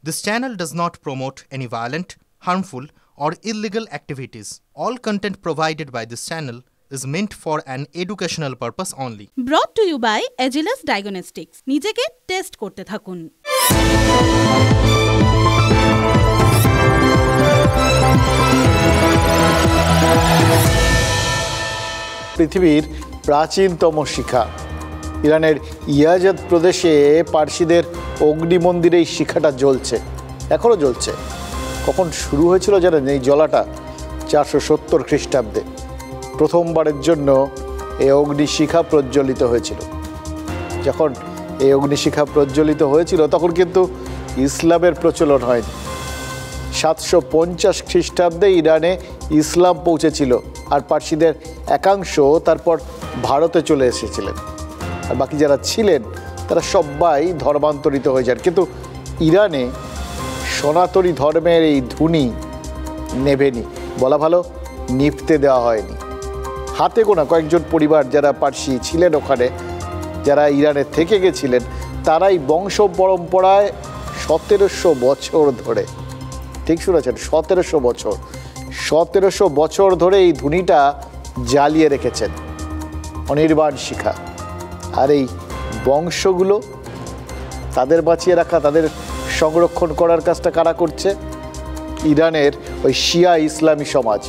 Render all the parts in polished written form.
This channel does not promote any violent, harmful, or illegal activities. All content provided by this channel is meant for an educational purpose only. Brought to you by Agilus Diagnostics. নিজেকে test করতে থাকুন। পৃথিবীর প্রাচীনতম শিখা ইরানের ইয়াজদ প্রদেশে পার্সিদের অগ্নি মন্দিরে এই শিখাটা জ্বলছে, এখনও জ্বলছে। কখন শুরু হয়েছিল জানেন এই জ্বলাটা? 470 খ্রিস্টাব্দে প্রথমবারের জন্য এই অগ্নিশিখা প্রজ্বলিত হয়েছিল। যখন এই অগ্নিশিখা প্রজ্বলিত হয়েছিল তখন কিন্তু ইসলামের প্রচলন হয়নি। 750 খ্রিস্টাব্দে ইরানে ইসলাম পৌঁছেছিল, আর পার্সিদের একাংশ তারপর ভারতে চলে এসেছিলেন, আর বাকি যারা ছিলেন তারা সবাই ধর্মান্তরিত হয়ে যান। কিন্তু ইরানে সনাতনী ধর্মের এই ধুনি নেভেনি, বলা ভালো নিভতে দেওয়া হয়নি। হাতে গোনা কয়েকজন পরিবার যারা পার্সি ছিলেন ওখানে, যারা ইরানে থেকে গেছিলেন, তারাই বংশ পরম্পরায় 1700 বছর ধরে, ঠিক শুনেছেন, 1700 বছর ধরে এই ধুনিটা জ্বালিয়ে রেখেছেন, অনির্বাণ শিখা। আর এই বংশগুলো তাদের বাঁচিয়ে রাখা, তাদের সংরক্ষণ করার কাজটা কারা করছে? ইরানের ওই শিয়া ইসলামী সমাজ।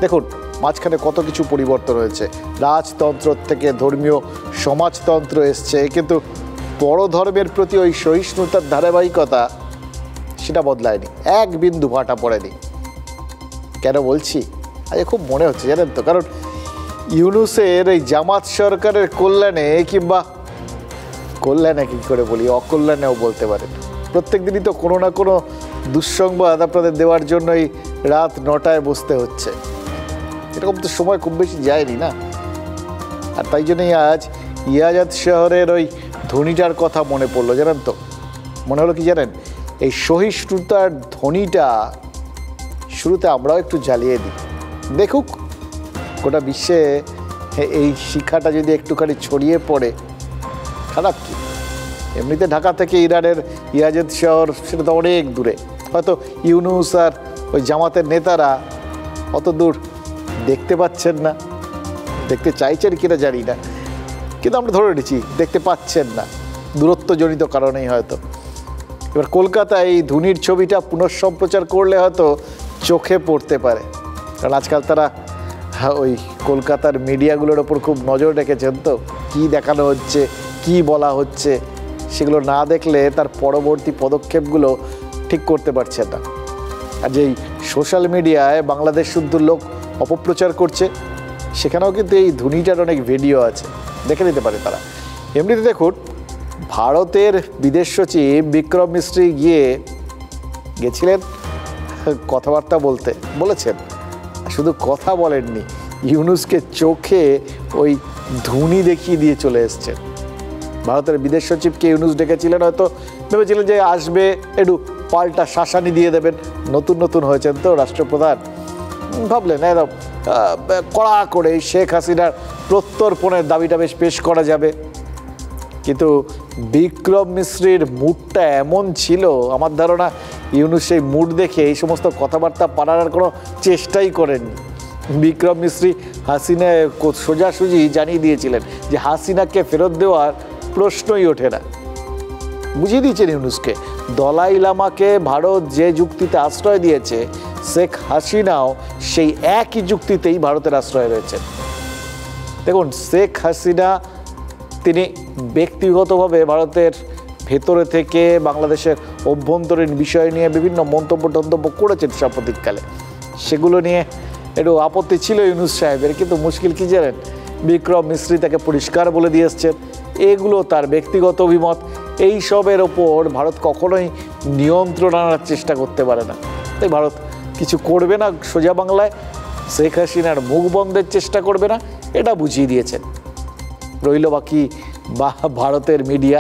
দেখুন মাঝখানে কত কিছু পরিবর্তন হয়েছে, রাজতন্ত্র থেকে ধর্মীয় সমাজতন্ত্র এসছে, কিন্তু বড় ধর্মের প্রতি ওই সহিষ্ণুতার ধারাবাহিকতা সেটা বদলায়নি, এক বিন্দু ভাটা পড়েনি। কেন বলছি? আজ খুব মনে হচ্ছে জানেন তো, কারণ ইউনূসের এই জামাত সরকারের কল্যাণে, কিংবা কল্যাণে কী করে বলি, অকল্যাণেও বলতে পারেন, প্রত্যেক দিনই তো কোনো না কোনো দুঃসংবাদ আপনাদের দেওয়ার জন্যই রাত 9টায় বসতে হচ্ছে। এরকম তো সময় খুব বেশি যায়নি না। আর তাই জন্যই আজ ইয়াজদ শহরের ওই ধ্বনিটার কথা মনে পড়লো জানেন তো। মনে হলো কি জানেন, এই সহিষ্ণুতার ধ্বনিটা শুরুতে আমরাও একটু জ্বালিয়ে দিই, দেখুক গোটা বিশ্বে এই শিক্ষাটা যদি একটুখানি ছড়িয়ে পড়ে, খারাপ কি? এমনিতে ঢাকা থেকে ইরানের ইয়াজদ শহর সেটা তো অনেক দূরে, হয়তো ইউনূস আর ওই জামাতের নেতারা অত দূর দেখতে পাচ্ছেন না, দেখতে চাইছেন কিনা জানি না, কিন্তু আমরা ধরে নিচ্ছি দেখতে পাচ্ছেন না, দূরত্বজনিত কারণেই হয়তো। এবার কলকাতায় এই ধুনির ছবিটা পুনঃসম্প্রচার করলে হয়তো চোখে পড়তে পারে, কারণ আজকাল তারা ওই কলকাতার মিডিয়াগুলোর ওপর খুব নজর রেখেছেন, তো কী দেখানো হচ্ছে, কি বলা হচ্ছে, সেগুলো না দেখলে তার পরবর্তী পদক্ষেপগুলো ঠিক করতে পারছেন না। আর যেই সোশ্যাল মিডিয়ায় বাংলাদেশ শুদ্ধ লোক অপপ্রচার করছে, সেখানেও কিন্তু এই ধুনিটার অনেক ভিডিও আছে, দেখে নিতে পারে তারা। এমনিতে দেখুন, ভারতের বিদেশ সচিব বিক্রম মিস্ত্রি গেছিলেন কথাবার্তা বলেছেন, শুধু কথা বলেননি, ইউনূসকে চোখে ওই ধুনি দেখিয়ে দিয়ে চলে এসছেন। ভারতের বিদেশ সচিবকে ইউনূস ডেকেছিলেন, হয়তো ভেবেছিলেন যে আসবে একটু পাল্টা শাসানি দিয়ে দেবেন, নতুন হয়েছেন তো রাষ্ট্রপ্রধান, ভাবলেন একদম কড়া করে শেখ হাসিনার প্রত্যর্পণের দাবিটা বেশ পেশ করা যাবে। কিন্তু বিক্রম মিস্ত্রির মুডটা এমন ছিল, আমার ধারণা ইউনূস সেই মুড দেখে এই সমস্ত কথাবার্তা পারার কোনো চেষ্টাই করেননি। বিক্রম মিস্ত্রি হাসিনা সোজাসুজি জানিয়ে দিয়েছিলেন যে হাসিনাকে ফেরত দেওয়ার প্রশ্নই ওঠে না। বুঝিয়ে দিয়েছেন ইউনূসকে, দলাই লামাকে ভারত যে যুক্তিতে আশ্রয় দিয়েছে, শেখ হাসিনাও সেই একই যুক্তিতেই ভারতের আশ্রয় রয়েছে। দেখুন, শেখ হাসিনা তিনি ব্যক্তিগতভাবে ভারতের ভেতরে থেকে বাংলাদেশের অভ্যন্তরীণ বিষয় নিয়ে বিভিন্ন মন্তব্য করেছেন সাম্প্রতিককালে, সেগুলো নিয়ে একটু আপত্তি ছিল ইউনূস সাহেবের। কিন্তু মুশকিল কি জানেন, বিক্রম মিস্ত্রি তাকে পরিষ্কার বলে দিয়ে এসছেন এগুলো তার ব্যক্তিগত অভিমত, এই সবের ওপর ভারত কখনোই নিয়ন্ত্রণ আনার চেষ্টা করতে পারে না। তাই ভারত কিছু করবে না, সোজা বাংলায় শেখ হাসিনার মুখ বন্ধের চেষ্টা করবে না, এটা বুঝিয়ে দিয়েছেন। রইল বাকি ভারতের মিডিয়া,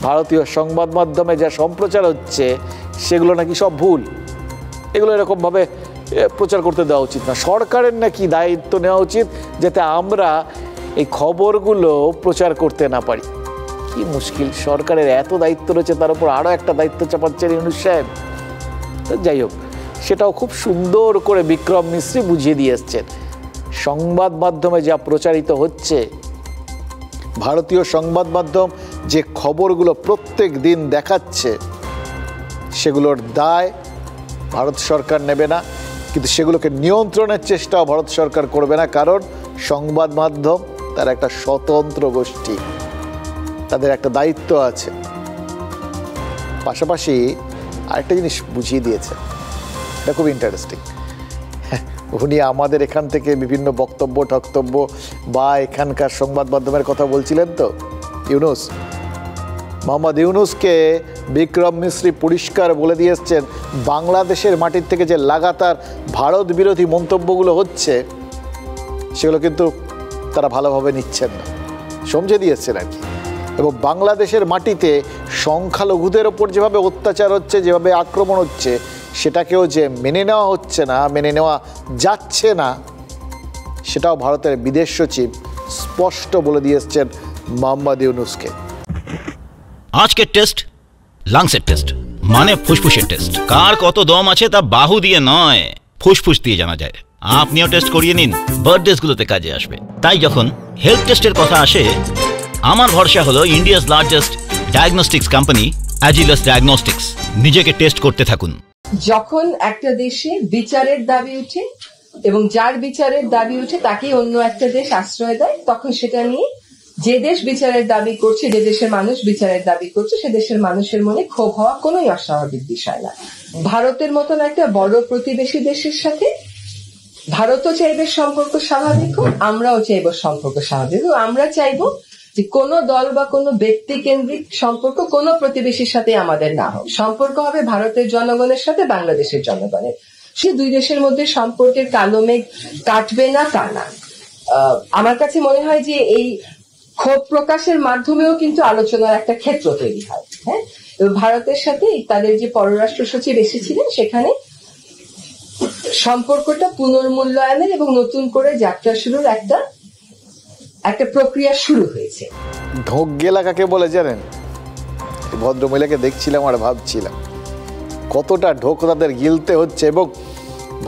ভারতীয় সংবাদ মাধ্যমে যা সম্প্রচার হচ্ছে সেগুলো নাকি সব ভুল, এগুলো এরকমভাবে প্রচার করতে দেওয়া উচিত না। সরকারের নাকি দায়িত্ব নেওয়া উচিত যাতে আমরা এই খবরগুলো প্রচার করতে না পারি। কি মুশকিল, সরকারের এত দায়িত্ব রয়েছে, তার উপর আরও একটা দায়িত্ব চাপাচ্ছেন ইউনূস সাহেব। তো যাই হোক, সেটাও খুব সুন্দর করে বিক্রম মিশ্রি বুঝিয়ে দিয়ে এসছেন। সংবাদ মাধ্যমে যা প্রচারিত হচ্ছে, ভারতীয় সংবাদ মাধ্যম যে খবরগুলো প্রত্যেক দিন দেখাচ্ছে, সেগুলোর দায় ভারত সরকার নেবে না, কিন্তু সেগুলোকে নিয়ন্ত্রণের চেষ্টাও ভারত সরকার করবে না, কারণ সংবাদ মাধ্যম তার একটা স্বতন্ত্র গোষ্ঠী, তাদের একটা দায়িত্ব আছে। পাশাপাশি আরেকটা জিনিস বুঝিয়ে দিয়েছে, এটা খুব ইন্টারেস্টিং। উনি আমাদের এখান থেকে বিভিন্ন বক্তব্য টক্তব্য বা এখানকার সংবাদ মাধ্যমের কথা বলছিলেন, তো ইউনূস, মোহাম্মদ ইউনূসকে বিক্রম মিশ্রি পরিষ্কার বলে দিয়ে এসছেন, বাংলাদেশের মাটির থেকে যে লাগাতার ভারত বিরোধী মন্তব্যগুলো হচ্ছে, সেগুলো কিন্তু তারা ভালোভাবে নিচ্ছেন না, সমঝে দিয়ে এসছেন আর কি। এবং বাংলাদেশের মাটিতে সংখ্যালঘুদের ওপর যেভাবে অত্যাচার হচ্ছে, যেভাবে আক্রমণ হচ্ছে, সেটাকেও যে মেনে নেওয়া হচ্ছে না, মেনে নেওয়া যাচ্ছে না, সেটাও ভারতের বিদেশ সচিব স্পষ্ট বলে দিয়ে এসছেন মোহাম্মদ ইউনূসকে। আজকের টেস্ট লাংসের টেস্ট, মানে ফুসফুসের টেস্ট। কার কত দম আছে তা বাহু দিয়ে নয়, ফুসফুস দিয়ে জানা যায়। আপনিও টেস্ট করিয়ে নিন, বার্থডেসগুলোতে কাজে আসবে। তাই যখন হেলথ টেস্টের কথা আসে, আমার ভরসা হলো India's largest diagnostics company Agilus diagnostics. নিজেকে টেস্ট করতে থাকুন। যখন একটা দেশে বিচারের দাবি উঠে এবং যার বিচারের দাবি উঠে তাকে অন্য একটা দেশ আশ্রয় দেয়, তখন সেটা নিয়ে যে দেশ বিচারের দাবি করছে, যে দেশের মানুষ বিচারের দাবি করছে, সে দেশের মানুষের মনে ক্ষোভ হওয়া কোনোই অস্বাভাবিক বিষয় না। ভারতের মতন একটা বড় প্রতিবেশী দেশের সাথে ভারতও চাইবে সম্পর্ক স্বাভাবিক হোক, আমরাও চাইব সম্পর্ক স্বাভাবিক হোক। আমরা চাইবো যে কোনো দল বা কোনো ব্যক্তি কেন্দ্রিক সম্পর্ক কোনো প্রতিবেশীর সাথে আমাদের না হোক। সম্পর্ক হবে ভারতের জনগণের সাথে বাংলাদেশের জনগণের। সে দুই দেশের মধ্যে সম্পর্কের কালো মেঘ কাটবে না তা না। আমার কাছে মনে হয় যে এই ক্ষোভ প্রকাশের মাধ্যমেও কিন্তু আলোচনার একটা ক্ষেত্র তৈরি হয়। হ্যাঁ, এবং ভারতের সাথে তাদের যে পররাষ্ট্র সচিব এসেছিলেন, সেখানে সম্পর্কটা পুনর্মূল্যায়নের এবং নতুন করে যাত্রা শুরুর একটা প্রক্রিয়া শুরু হয়েছে। ঢোক গেলা কাকে বলে জানেন? ভদ্রমহিলাকে দেখছিলাম আর ভাবছিলাম কতটা ঢোক তাদের গিলতে হচ্ছে, এবং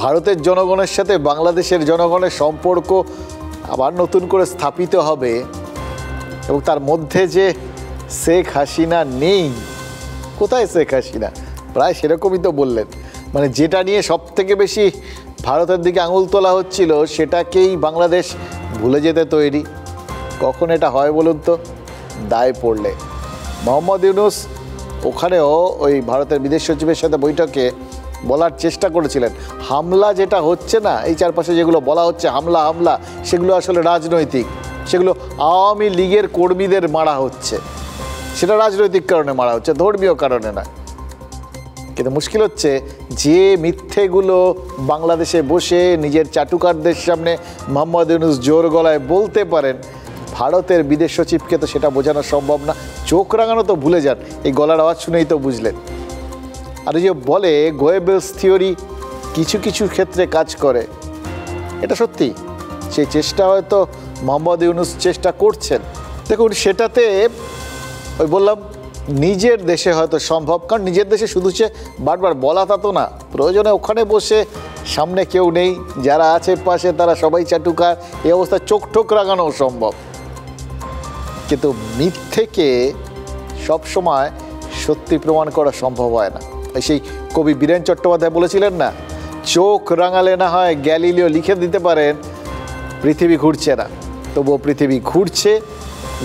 ভারতের জনগণের সাথে বাংলাদেশের জনগণের সম্পর্ক আবার নতুন করে স্থাপিত হবে, এবং তার মধ্যে যে শেখ হাসিনা নেই, কোথায় শেখ হাসিনা? প্রায় সেরকমই তো বললেন, মানে যেটা নিয়ে সব থেকে বেশি ভারতের দিকে আঙুল তোলা হচ্ছিল, সেটাকেই বাংলাদেশ ভুলে যেতে তৈরি। কখন এটা হয় বলুন তো? দায় পড়লে। মোহাম্মদ ইউনূস ওখানেও ওই ভারতের বিদেশ সচিবের সাথে বৈঠকে বলার চেষ্টা করেছিলেন, হামলা যেটা হচ্ছে না, এই চারপাশে যেগুলো বলা হচ্ছে হামলা হামলা, সেগুলো আসলে রাজনৈতিক, সেগুলো আওয়ামী লীগের কর্মীদের মারা হচ্ছে, সেটা রাজনৈতিক কারণে মারা হচ্ছে, ধর্মীয় কারণে না। কিন্তু মুশকিল হচ্ছে যে মিথ্যেগুলো বাংলাদেশে বসে নিজের চাটুকারদের সামনে মোহাম্মদ ইউনূস জোর গলায় বলতে পারেন, ভারতের বিদেশ সচিবকে তো সেটা বোঝানো সম্ভব না। চোখ রাঙানো তো ভুলে যান, এই গলার আওয়াজ শুনেই তো বুঝলেন। আর যে বলে গোয়েবেলস থিওরি কিছু কিছু ক্ষেত্রে কাজ করে, এটা সত্যি। সেই চেষ্টা হয়তো মোহাম্মদ ইউনূস চেষ্টা করছেন। দেখুন, সেটাতে ওই বললাম নিজের দেশে হয়তো সম্ভব, কারণ নিজের দেশে শুধু সে বারবার বলা তা তো না, প্রয়োজনে ওখানে বসে সামনে কেউ নেই, যারা আছে পাশে তারা সবাই চাটুকার, এই অবস্থায় চোখ ঠোক রাগানো সম্ভব। কিন্তু মিথ্যেকে সবসময় সত্যি প্রমাণ করা সম্ভব হয় না। সেই কবি বীরেন চট্টোপাধ্যায় বলেছিলেন না, চোখ রাঙালে না হয় গ্যালিলিও লিখে দিতে পারেন পৃথিবী ঘুরছে না, তবুও পৃথিবী ঘুরছে,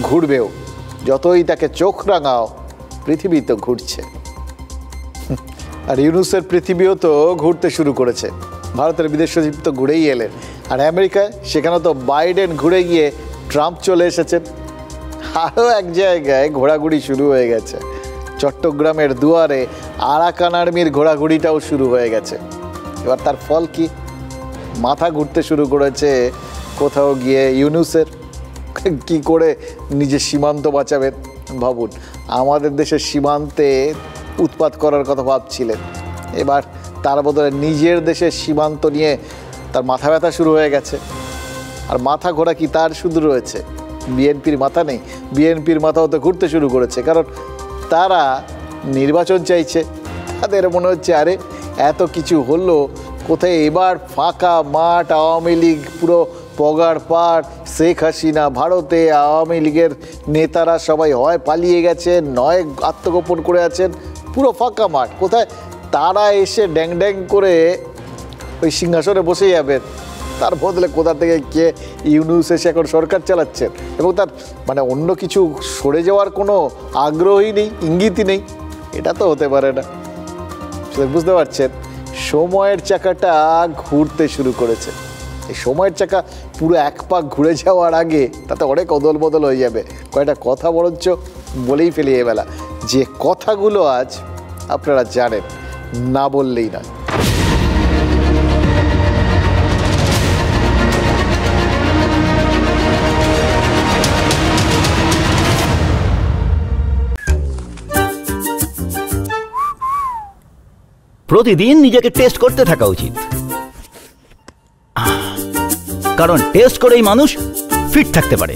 ঘুরবেও। যতই তাকে চোখ রাঙাও, পৃথিবী তো ঘুরছে। আর ইউনূসের পৃথিবীও তো ঘুরতে শুরু করেছে। ভারতের বিদেশ সচিব তো ঘুরেই এলেন, আর আমেরিকায় সেখানে তো বাইডেন ঘুরে গিয়ে ট্রাম্প চলে এসেছেন। আরও এক জায়গায় ঘোরাঘুরি শুরু হয়ে গেছে, চট্টগ্রামের দুয়ারে আরাকান আর্মির ঘোরাঘুরিটাও শুরু হয়ে গেছে। এবার তার ফল কি? মাথা ঘুরতে শুরু করেছে কোথাও গিয়ে ইউনূসের। কি করে নিজের সীমান্ত বাঁচাবেন ভাবুন। আমাদের দেশের সীমান্তে উৎপাত করার কথা ভাবছিলেন, এবার তার বদলে নিজের দেশের সীমান্ত নিয়ে তার মাথা ব্যথা শুরু হয়ে গেছে। আর মাথা ঘোরা কি তার শুধু রয়েছে, বিএনপির মাথা নেই, বিএনপির মাথাও তো ঘুরতে শুরু করেছে, কারণ তারা নির্বাচন চাইছে। তাদের মনে হচ্ছে আরে এত কিছু হলো, কোথায় এবার ফাঁকা মাঠ, আওয়ামী লীগ পুরো পগার পাড়, শেখ হাসিনা ভারতে, আওয়ামী লীগের নেতারা সবাই হয় পালিয়ে গেছেন, নয় আত্মগোপন করে আছেন, পুরো ফাঁকা মাঠ। কোথায় তারা এসে ড্যাং ড্যাং করে ওই সিংহাসনে বসে যাবেন, তার বদলে কোথা থেকে কে ইউনূস এসে এখন সরকার চালাচ্ছেন, এবং তার মানে অন্য কিছু সরে যাওয়ার কোনো আগ্রহই নেই, ইঙ্গিতই নেই। এটা তো হতে পারে না। বুঝতে পারছেন, সময়ের চাকাটা ঘুরতে শুরু করেছে। এই সময়ের চাকা পুরো এক পাক ঘুরে যাওয়ার আগে তাতে অনেক অদল বদল হয়ে যাবে। কয়েকটা কথা বরঞ্চ বলেই ফেলি এবেলা, যে কথাগুলো আজ আপনারা জানেন, না বললেই নয়। প্রতিদিন নিজেকে টেস্ট করতে থাকা উচিত, কারণ টেস্ট করেই মানুষ ফিট থাকতে পারে।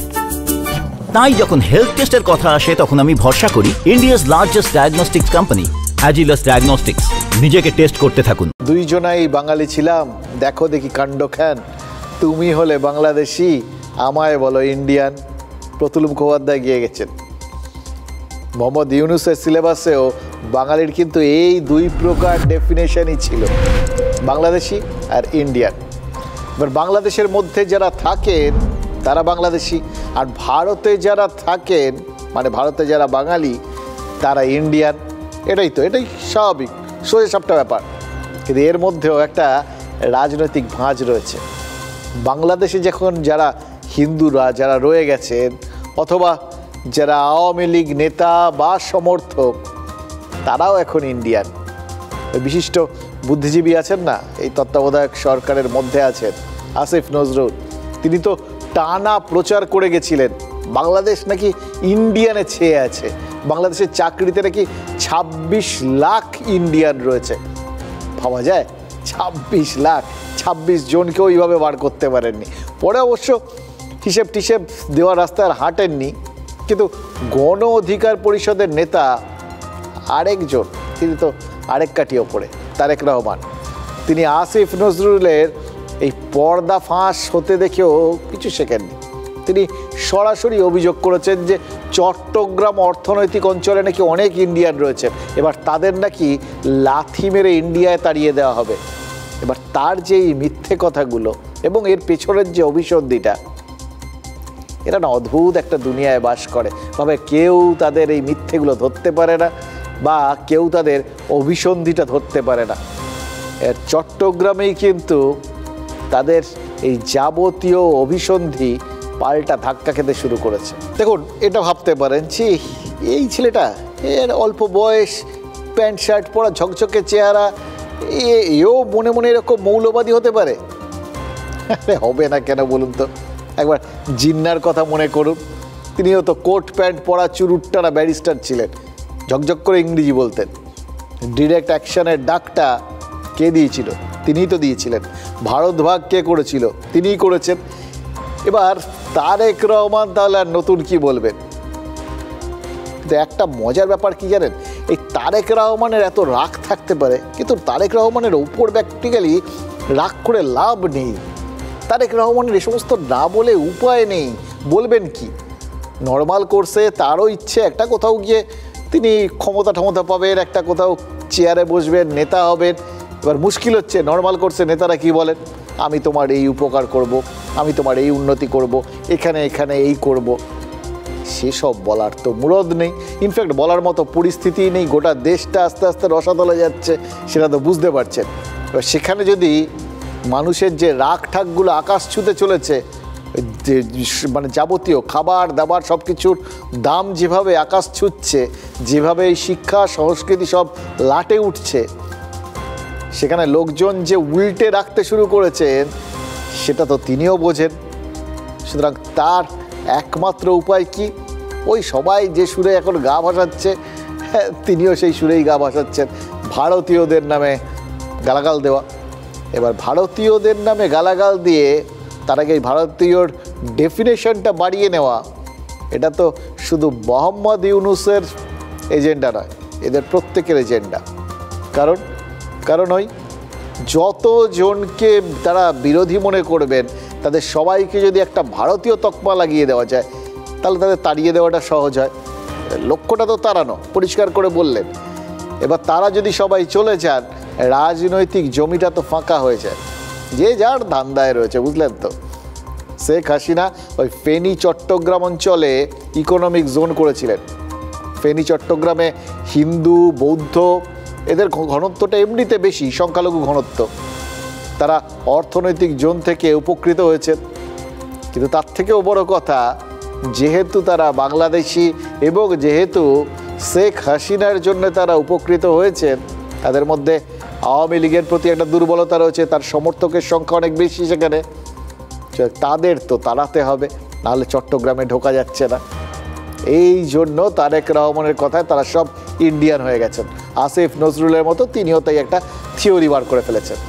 তাই যখন হেলথ টেস্টের কথা আসে তখন আমি ভরসা করি India's largest diagnostics company Agilus diagnostics. নিজেকে টেস্ট করতে থাকুন। দুইজনাই বাঙালি ছিলাম, দেখো দেখি কাণ্ড খান। তুমি হলে বাংলাদেশি, আমায় বলো ইন্ডিয়ান। প্রতুল মুখোপাধ্যায় গিয়ে গেছেন। মোহাম্মদ ইউনূসের সিলেবাসেও বাঙালির কিন্তু এই দুই প্রকার ডেফিনেশনই ছিল, বাংলাদেশি আর ইন্ডিয়ান। এবার বাংলাদেশের মধ্যে যারা থাকেন তারা বাংলাদেশি, আর ভারতে যারা থাকেন মানে ভারতে যারা বাঙালি তারা ইন্ডিয়ান। এটাই স্বাভাবিক, সোজা সাপটা ব্যাপার। কিন্তু এর মধ্যেও একটা রাজনৈতিক ভাঁজ রয়েছে। বাংলাদেশে যখন যারা হিন্দুরা যারা রয়ে গেছেন, অথবা যারা আওয়ামী লীগ নেতা বা সমর্থক, তারাও এখন ইন্ডিয়ান। বিশিষ্ট বুদ্ধিজীবী আছেন না, এই তত্ত্বাবধায়ক সরকারের মধ্যে আছেন আসিফ নজরুল, তিনি তো টানা প্রচার করে গেছিলেন বাংলাদেশ নাকি ইন্ডিয়ানে ছেয়ে আছে, বাংলাদেশের চাকরিতে নাকি 26 লাখ ইন্ডিয়ান রয়েছে। ভাবা যায়, 26 লাখ, 26 জনকেও এইভাবে বার করতে পারেননি। পরে অবশ্য হিসেব টিসেব দেওয়ার রাস্তায় আর হাঁটেননি, কিন্তু গণ অধিকার পরিষদের নেতা আরেকজন, তিনি তো আরেক কাঠি ওপরে, তারেক রহমান, তিনি আসিফ নজরুলের এই পর্দা ফাঁস হতে দেখেও কিছু শেখেননি। তিনি সরাসরি অভিযোগ করেছেন যে চট্টগ্রাম অর্থনৈতিক অঞ্চলে নাকি অনেক ইন্ডিয়ান রয়েছে, এবার তাদের নাকি লাথি মেরে ইন্ডিয়ায় তাড়িয়ে দেওয়া হবে। এবার তার যে এই মিথ্যে কথাগুলো এবং এর পেছনের যে অভিসন্ধিটা, এরা না অদ্ভুত একটা দুনিয়ায় বাস করে, ভাবে কেউ তাদের এই মিথ্যেগুলো ধরতে পারে না, বা কেউ তাদের অভিসন্ধিটা ধরতে পারে না। এর চট্টগ্রামেই কিন্তু তাদের এই যাবতীয় অভিসন্ধি পাল্টা ধাক্কা খেতে শুরু করেছে। দেখুন, এটা ভাবতে পারেন যে এই ছেলেটা, এর অল্প বয়স, প্যান্ট শার্ট পরা, ঝকঝকে চেহারা, এও মনে মনে এরকম মৌলবাদী হতে পারে? হবে না কেন বলুন তো? একবার জিন্নার কথা মনে করুন, তিনিও তো কোট প্যান্ট পরা, চুরুট্টারা ব্যারিস্টার ছিলেন, ঝকঝক করে ইংরেজি বলতেন। ডিরেক্ট অ্যাকশনের ডাকটা কে দিয়েছিল? তিনিই তো দিয়েছিলেন। ভারত ভাগ কে করেছিল? তিনিই করেছেন। এবার তারেক রহমান তাহলে আর নতুন কি বলবেন? কিন্তু একটা মজার ব্যাপার কি জানেন, এই তারেক রহমানের এত রাগ থাকতে পারে, কিন্তু তারেক রহমানের উপর প্র্যাকটিক্যালি রাগ করে লাভ নেই। তারেক রহমানের এ সমস্ত না বলে উপায় নেই। বলবেন কি? নর্মাল কোর্সে তারও ইচ্ছে একটা কোথাও গিয়ে তিনি ক্ষমতা পাবেন, একটা কোথাও চেয়ারে বসবেন, নেতা হবেন। এবার মুশকিল হচ্ছে নর্মাল কোর্সে নেতারা কি বলেন, আমি তোমার এই উপকার করব, আমি তোমার এই উন্নতি করব, এখানে এই করব। সেসব বলার তো মুরদ নেই, ইনফ্যাক্ট বলার মতো পরিস্থিতিই নেই। গোটা দেশটা আস্তে আস্তে রসাতলে যাচ্ছে, সেটা তো বুঝতে পারছেন। এবার সেখানে যদি মানুষের যে রাগ ঠাকগুলো আকাশ ছুঁতে চলেছে, যে মানে যাবতীয় খাবার দাবার সব কিছুর দাম যেভাবে আকাশ ছুঁচ্ছে, যেভাবে এই শিক্ষা সংস্কৃতি সব লাটে উঠছে, সেখানে লোকজন যে উল্টে রাখতে শুরু করেছেন সেটা তো তিনিও বোঝেন। সুতরাং তার একমাত্র উপায় কি? ওই সবাই যে সুরে এখন গা ভাসাচ্ছে, তিনিও সেই সুরেই গা ভাসাচ্ছেন, ভারতীয়দের নামে গালাগাল দেওয়া। এবার ভারতীয়দের নামে গালাগাল দিয়ে তার আগে ভারতীয়র ডেফিনেশনটা বাড়িয়ে নেওয়া, এটা তো শুধু মোহাম্মদ ইউনূসের এজেন্ডা নয়, এদের প্রত্যেকের এজেন্ডা। কারণ ওই যতজনকে তারা বিরোধী মনে করবেন তাদের সবাইকে যদি একটা ভারতীয় তকমা লাগিয়ে দেওয়া যায় তাহলে তাদের তাড়িয়ে দেওয়াটা সহজ হয়। লক্ষ্যটা তো তাড়ানো, পরিষ্কার করে বললেন। এবার তারা যদি সবাই চলে যান, রাজনৈতিক জমিটা তো ফাঁকা হয়ে যায়, যে যার ধান্দায় রয়েছে, বুঝলেন তো। শেখ হাসিনা ওই ফেনী চট্টগ্রাম অঞ্চলে ইকোনমিক জোন করেছিলেন। ফেনী চট্টগ্রামে হিন্দু, বৌদ্ধ এদের ঘনত্বটা এমনিতে বেশি, সংখ্যালঘু ঘনত্ব। তারা অর্থনৈতিক জোন থেকে উপকৃত হয়েছে। কিন্তু তার থেকেও বড় কথা, যেহেতু তারা বাংলাদেশি এবং যেহেতু শেখ হাসিনার জন্য তারা উপকৃত হয়েছেন, তাদের মধ্যে আওয়ামী লীগের প্রতি একটা দুর্বলতা রয়েছে, তার সমর্থকের সংখ্যা অনেক বেশি সেখানে। তাদের তো তাড়াতে হবে, নাহলে চট্টগ্রামে ঢোকা যাচ্ছে না। এই জন্য তারেক রহমানের কথায় তারা সব ইন্ডিয়ান হয়ে গেছেন। আসিফ নজরুলের মতো তিনিও তাই একটা থিওরি বার করে ফেলেছেন,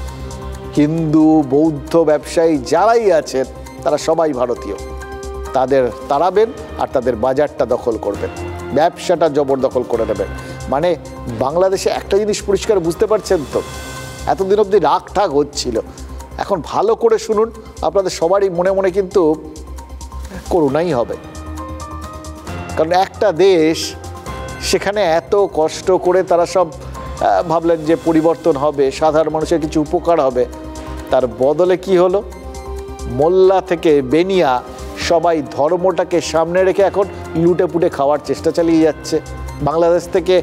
হিন্দু বৌদ্ধ ব্যবসায়ী যারাই আছেন তারা সবাই ভারতীয়। তাদের তাড়াবেন আর তাদের বাজারটা দখল করবেন, ব্যবসাটা জবরদখল করে নেবেন। মানে বাংলাদেশে একটা জিনিস পরিষ্কার বুঝতে পারছেন তো, এতদিন অবধি রাগ ঠাগ হচ্ছিল, এখন ভালো করে শুনুন, আপনাদের সবারই মনে মনে কিন্তু করুণাই হবে। কারণ একটা দেশ, সেখানে এত কষ্ট করে তারা সব ভাবলেন যে পরিবর্তন হবে, সাধারণ মানুষের কিছু উপকার হবে, তার বদলে কি হলো? মোল্লা থেকে বেনিয়া সবাই ধর্মটাকে সামনে রেখে এখন লুটে পুটে খাওয়ার চেষ্টা চালিয়ে যাচ্ছে। বাংলাদেশ থেকে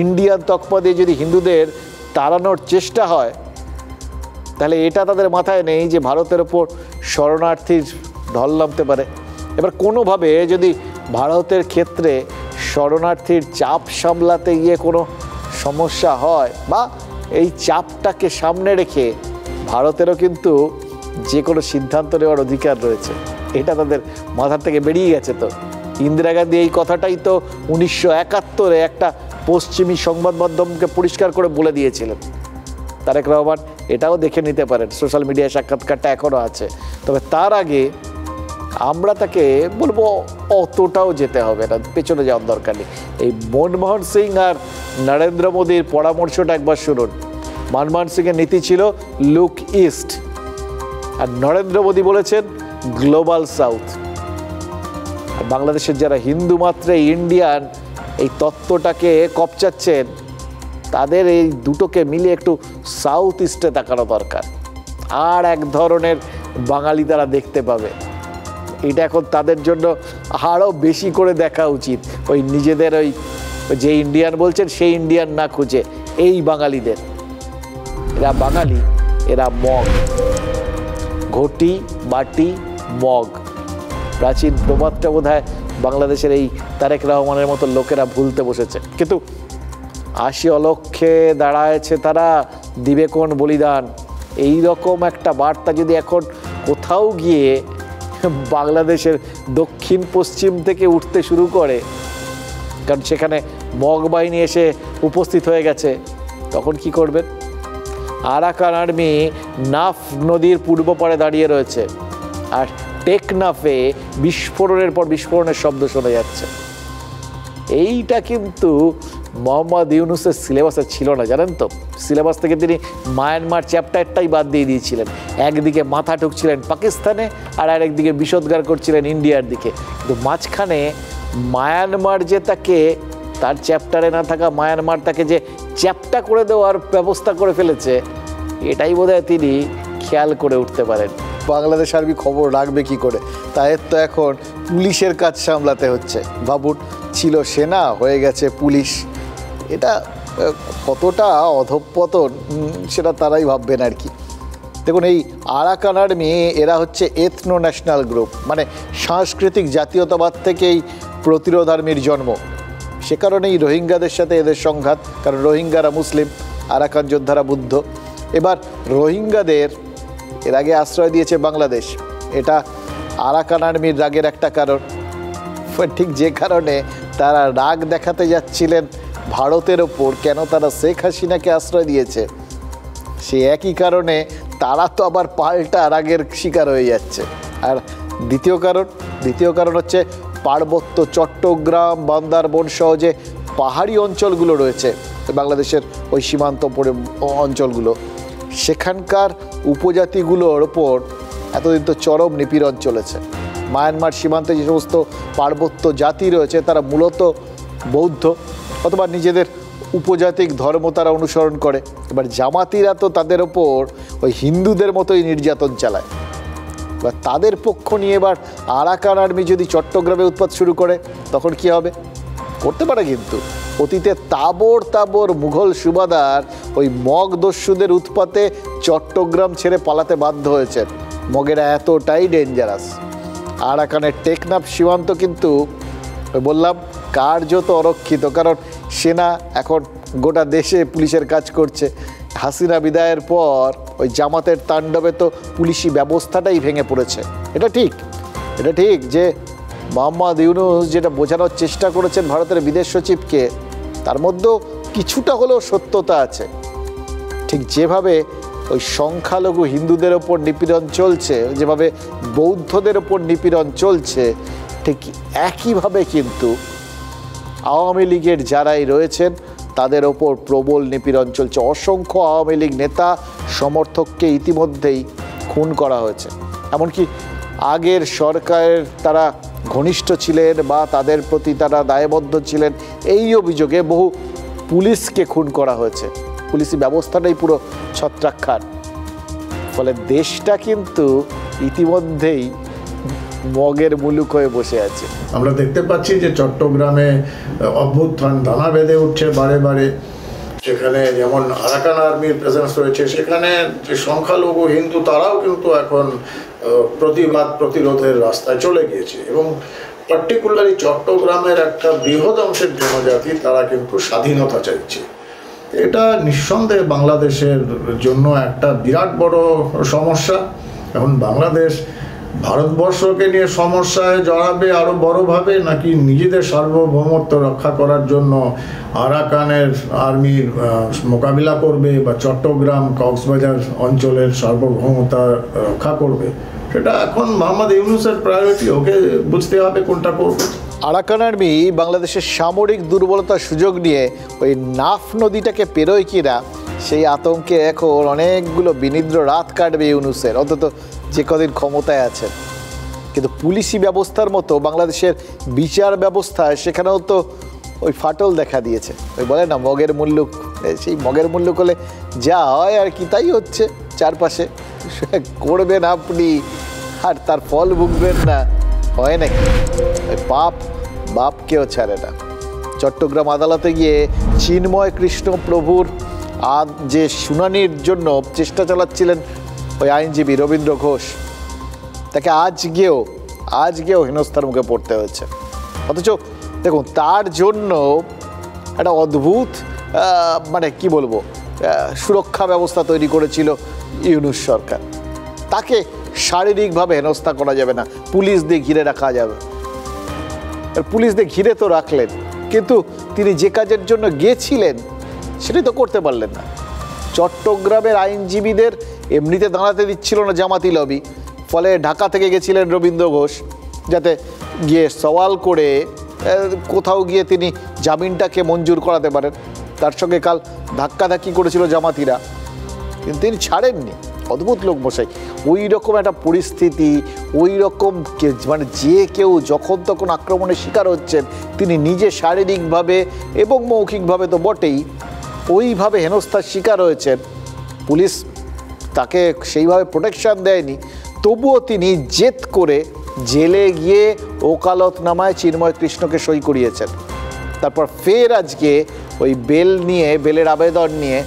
ইন্ডিয়ান তকমা দিয়ে যদি হিন্দুদের তাড়ানোর চেষ্টা হয়, তাহলে এটা তাদের মাথায় নেই যে ভারতের ওপর শরণার্থীর ঢল নামতে পারে। এবার কোনোভাবে যদি ভারতের ক্ষেত্রে শরণার্থীর চাপ সামলাতে গিয়ে কোনো সমস্যা হয়, বা এই চাপটাকে সামনে রেখে ভারতেরও কিন্তু যে কোনো সিদ্ধান্ত নেওয়ার অধিকার রয়েছে, এটা তাদের মাথা থেকে বেরিয়ে গেছে। তো ইন্দিরা গান্ধী এই কথাটাই তো 1971 একটা পশ্চিমী সংবাদ মাধ্যমকে পরিষ্কার করে বলে দিয়েছিলেন। তারেক রহমান এটাও দেখে নিতে পারেন, সোশ্যাল মিডিয়ায় সাক্ষাৎকারটা এখনও আছে। তবে তার আগে আমরা তাকে বলবো অতটাও যেতে হবে না, পেছনে যাওয়ার দরকার নেই। এই মনমোহন সিং আর নরেন্দ্র মোদীর পরামর্শটা একবার শুনুন। মনমোহন সিংয়ের নীতি ছিল লুক ইস্ট, আর নরেন্দ্র মোদী বলেছেন গ্লোবাল সাউথ। আর বাংলাদেশের যারা হিন্দু মাত্রে ইন্ডিয়ান এই তত্ত্বটাকে কপচাচ্ছেন, তাদের এই দুটোকে মিলিয়ে একটু সাউথ ইস্টে তাকানো দরকার। আর এক ধরনের বাঙালি তারা দেখতে পাবে, এটা এখন তাদের জন্য আরও বেশি করে দেখা উচিত। ওই নিজেদের ওই যে ইন্ডিয়ান বলছেন সেই ইন্ডিয়ান না খুঁজে এই বাঙালিদের, এরা বাঙালি, এরা মগ, ঘটি বাটি মগ। প্রাচীন প্রবাদটা বোধহয় বাংলাদেশের এই তারেক রহমানের মতো লোকেরা ভুলতে বসেছে। কিন্তু 80 অলক্ষে দাঁড়ায়ছে তারা, দিবে কোন বলিদান, এই রকম একটা বার্তা যদি এখন কোথাও গিয়ে বাংলাদেশের দক্ষিণ পশ্চিম থেকে উঠতে শুরু করে, কারণ সেখানে মগ বাহিনী এসে উপস্থিত হয়ে গেছে, তখন কি করবেন? আরাকান আর্মি নাফ নদীর পূর্ব পাড়ে দাঁড়িয়ে রয়েছে, আর টেকনাফে বিস্ফোরণের পর বিস্ফোরণের শব্দ শোনা যাচ্ছে। এইটা কিন্তু মোহাম্মদ ইউনূসের সিলেবাসে ছিল না, জানেন তো। সিলেবাস থেকে তিনি মায়ানমার চ্যাপ্টারটাই বাদ দিয়ে দিয়েছিলেন। একদিকে মাথা ঠুকছিলেন পাকিস্তানে, আর আরেকদিকে বিষোদ্গার করছিলেন ইন্ডিয়ার দিকে। কিন্তু মাঝখানে মায়ানমার যে তাকে, তার চ্যাপ্টারে না থাকা মায়ানমার তাকে যে চ্যাপ্টা করে দেওয়ার ব্যবস্থা করে ফেলেছে, এটাই বোধহয় তিনি খেয়াল করে উঠতে পারেন। বাংলাদেশ আর্মি খবর রাখবে কি করে? তাই তো এখন পুলিশের কাজ সামলাতে হচ্ছে। ভাবুন, ছিল সেনা, হয়ে গেছে পুলিশ। এটা কতটা অধঃপতন সেটা তারাই ভাববেন আর কি। দেখুন, এই আরাকান আর্মি এরা হচ্ছে এথনো ন্যাশনাল গ্রুপ, মানে সাংস্কৃতিক জাতীয়তাবাদ থেকেই প্রতিরোধ আর্মির জন্ম। সে কারণেই রোহিঙ্গাদের সাথে এদের সংঘাত, কারণ রোহিঙ্গারা মুসলিম, আরাকান যোদ্ধারা বুদ্ধ। এবার রোহিঙ্গাদের এর আগে আশ্রয় দিয়েছে বাংলাদেশ, এটা আরাকান আর্মির রাগের একটা কারণ। ঠিক যে কারণে তারা রাগ দেখাতে যাচ্ছিলেন ভারতের ওপর, কেন তারা শেখ হাসিনাকে আশ্রয় দিয়েছে, সে একই কারণে তারা তো আবার পাল্টা রাগের শিকার হয়ে যাচ্ছে। আর দ্বিতীয় কারণ হচ্ছে পার্বত্য চট্টগ্রাম, বান্দরবন সহ যে পাহাড়ি অঞ্চলগুলো রয়েছে বাংলাদেশের ওই সীমান্ত অঞ্চলগুলো, সেখানকার উপজাতিগুলোর ওপর এতদিন তো চরম নিপীড়ন চলেছে। মায়ানমার সীমান্তে যে সমস্ত পার্বত্য জাতি রয়েছে তারা মূলত বৌদ্ধ অথবা নিজেদের উপজাতিক ধর্ম তারা অনুসরণ করে। এবার জামাতিরা তো তাদের ওপর ওই হিন্দুদের মতোই নির্যাতন চালায়। এবার তাদের পক্ষ নিয়ে এবার আরাকান আর্মি যদি চট্টগ্রামে উৎপাত শুরু করে তখন কি হবে? করতে পারে, কিন্তু অতীতে তাবড় তাবড় মুঘল সুবাদার ওই মগ দস্যুদের উৎপাতে চট্টগ্রাম ছেড়ে পালাতে বাধ্য হয়েছে। মগেরা এতটাই ডেঞ্জারাস। আরাকানের টেকনাফ সীমান্ত কিন্তু বললাম কার্যত অরক্ষিত, কারণ সেনা এখন গোটা দেশে পুলিশের কাজ করছে। হাসিনা বিদায়ের পর ওই জামাতের তাণ্ডবে তো পুলিশি ব্যবস্থাটাই ভেঙে পড়েছে। এটা ঠিক যে মোহাম্মদ ইউনূস যেটা বোঝানোর চেষ্টা করেছেন ভারতের বিদেশ সচিবকে, তার মধ্যেও কিছুটা হলেও সত্যতা আছে। ঠিক যেভাবে ওই সংখ্যালঘু হিন্দুদের ওপর নিপীড়ন চলছে, যেভাবে বৌদ্ধদের ওপর নিপীড়ন চলছে, ঠিক একইভাবে কিন্তু আওয়ামী লীগের যারাই রয়েছেন তাদের ওপর প্রবল নিপীড়ন চলছে। অসংখ্য আওয়ামী লীগ নেতা সমর্থককে ইতিমধ্যেই খুন করা হয়েছে। এমনকি আগের সরকারের তারা ঘনিষ্ঠ ছিলেন বা তাদের প্রতি তারা দায়বদ্ধ ছিলেন এই অভিযোগে বহু পুলিশকে খুন করা হয়েছে। পুলিশি ব্যবস্থাটাই পুরো ছত্রাক্ষার। ফলে দেশটা কিন্তু ইতিমধ্যেই মগের মুলুক হয়ে বসে আছে। আমরা দেখতে পাচ্ছি যে চট্টগ্রামে অভ্যুত্থান দানা বেঁধে উঠছে বারে বারে। সেখানে যেমন আরাকান আর্মির প্রেজেন্স রয়েছে, সেখানে যে সংখ্যালঘু হিন্দু তারাও কিন্তু এখন প্রতিরোধের রাস্তায় চলে গিয়েছে। এবং পার্টিকুলারলি চট্টগ্রামের একটা বৃহৎ অংশের জনজাতি তারা কিন্তু স্বাধীনতা চাইছে। এটা নিঃসন্দেহে বাংলাদেশের জন্য একটা বিরাট বড় সমস্যা। এখন বাংলাদেশ ভারতবর্ষকে নিয়ে সমস্যায় জড়াবে আরও বড়ভাবে, নাকি নিজেদের সার্বভৌমত্ব রক্ষা করার জন্য আরাকানের আর্মির মোকাবিলা করবে বা চট্টগ্রাম কক্সবাজার অঞ্চলের সার্বভৌমতা রক্ষা করবে, সেটা এখন মোহাম্মদ ইউনূসের প্রায়োরিটি। ওকে বুঝতে হবে কোনটা করবে। আরাকান আর্মি বাংলাদেশের সামরিক দুর্বলতার সুযোগ নিয়ে ওই নাফ নদীটাকে পেরোয় কিনা সেই আতঙ্কে এখন অনেকগুলো বিনিদ্র রাত কাটবে ইউনূসের, অন্তত যে কদিন ক্ষমতায় আছেন। কিন্তু পুলিশি ব্যবস্থার মতো বাংলাদেশের বিচার ব্যবস্থায় সেখানেও তো ওই ফাটল দেখা দিয়েছে। ওই বলে না মগের মুল্লুক, সেই মগের মুল্লুক হলে যা হয় আর কি তাই হচ্ছে চারপাশে। করবেন আপনি আর তার ফল ভুগবেন না, হয় নাকি? ওই বাপকেও ছাড়ে না। চট্টগ্রাম আদালতে গিয়ে চিন্ময় কৃষ্ণ প্রভুর যে শুনানির জন্য চেষ্টা চালাচ্ছিলেন ওই আইনজীবী রবীন্দ্র ঘোষ, তাকে আজকেও হেনস্থার মুখে পড়তে হয়েছে। অথচ দেখুন তার জন্য একটা অদ্ভুত কি বলবো সুরক্ষা ব্যবস্থা তৈরি করেছিল ইউনূস সরকার। তাকে শারীরিকভাবে হেনস্থা করা যাবে না, পুলিশ দিয়ে ঘিরে রাখা যাবে। পুলিশ দিয়ে ঘিরে তো রাখলেন, কিন্তু তিনি যে কাজের জন্য গিয়েছিলেন সেটাই তো করতে পারলেন না। চট্টগ্রামের আইনজীবীদের এমনিতে দাঁড়াতে দিচ্ছিল না জামাতি লবি, ফলে ঢাকা থেকে গেছিলেন রবীন্দ্র ঘোষ, যাতে গিয়ে সওয়াল করে কোথাও গিয়ে তিনি জামিনটাকে মঞ্জুর করাতে পারেন। তার সঙ্গে কাল ধাক্কাধাক্কি করেছিল জামাতিরা, কিন্তু তিনি ছাড়েননি। অদ্ভুত লোক মশাই। ওই রকম একটা পরিস্থিতি, ওই রকম যে কেউ যখন তখন আক্রমণের শিকার হচ্ছেন, তিনি নিজে শারীরিকভাবে এবং মৌখিকভাবে তো বটেই ওইভাবে হেনস্থার শিকার হয়েছেন। পুলিশ তাকে সেইভাবে প্রোটেকশন দেয়নি, তবুও তিনি জেদ করে জেলে গিয়ে ওকালতনামায় চিন্ময় কৃষ্ণকে সই করিয়েছেন। তারপর ফের আজকে ওই বেলের আবেদন নিয়ে,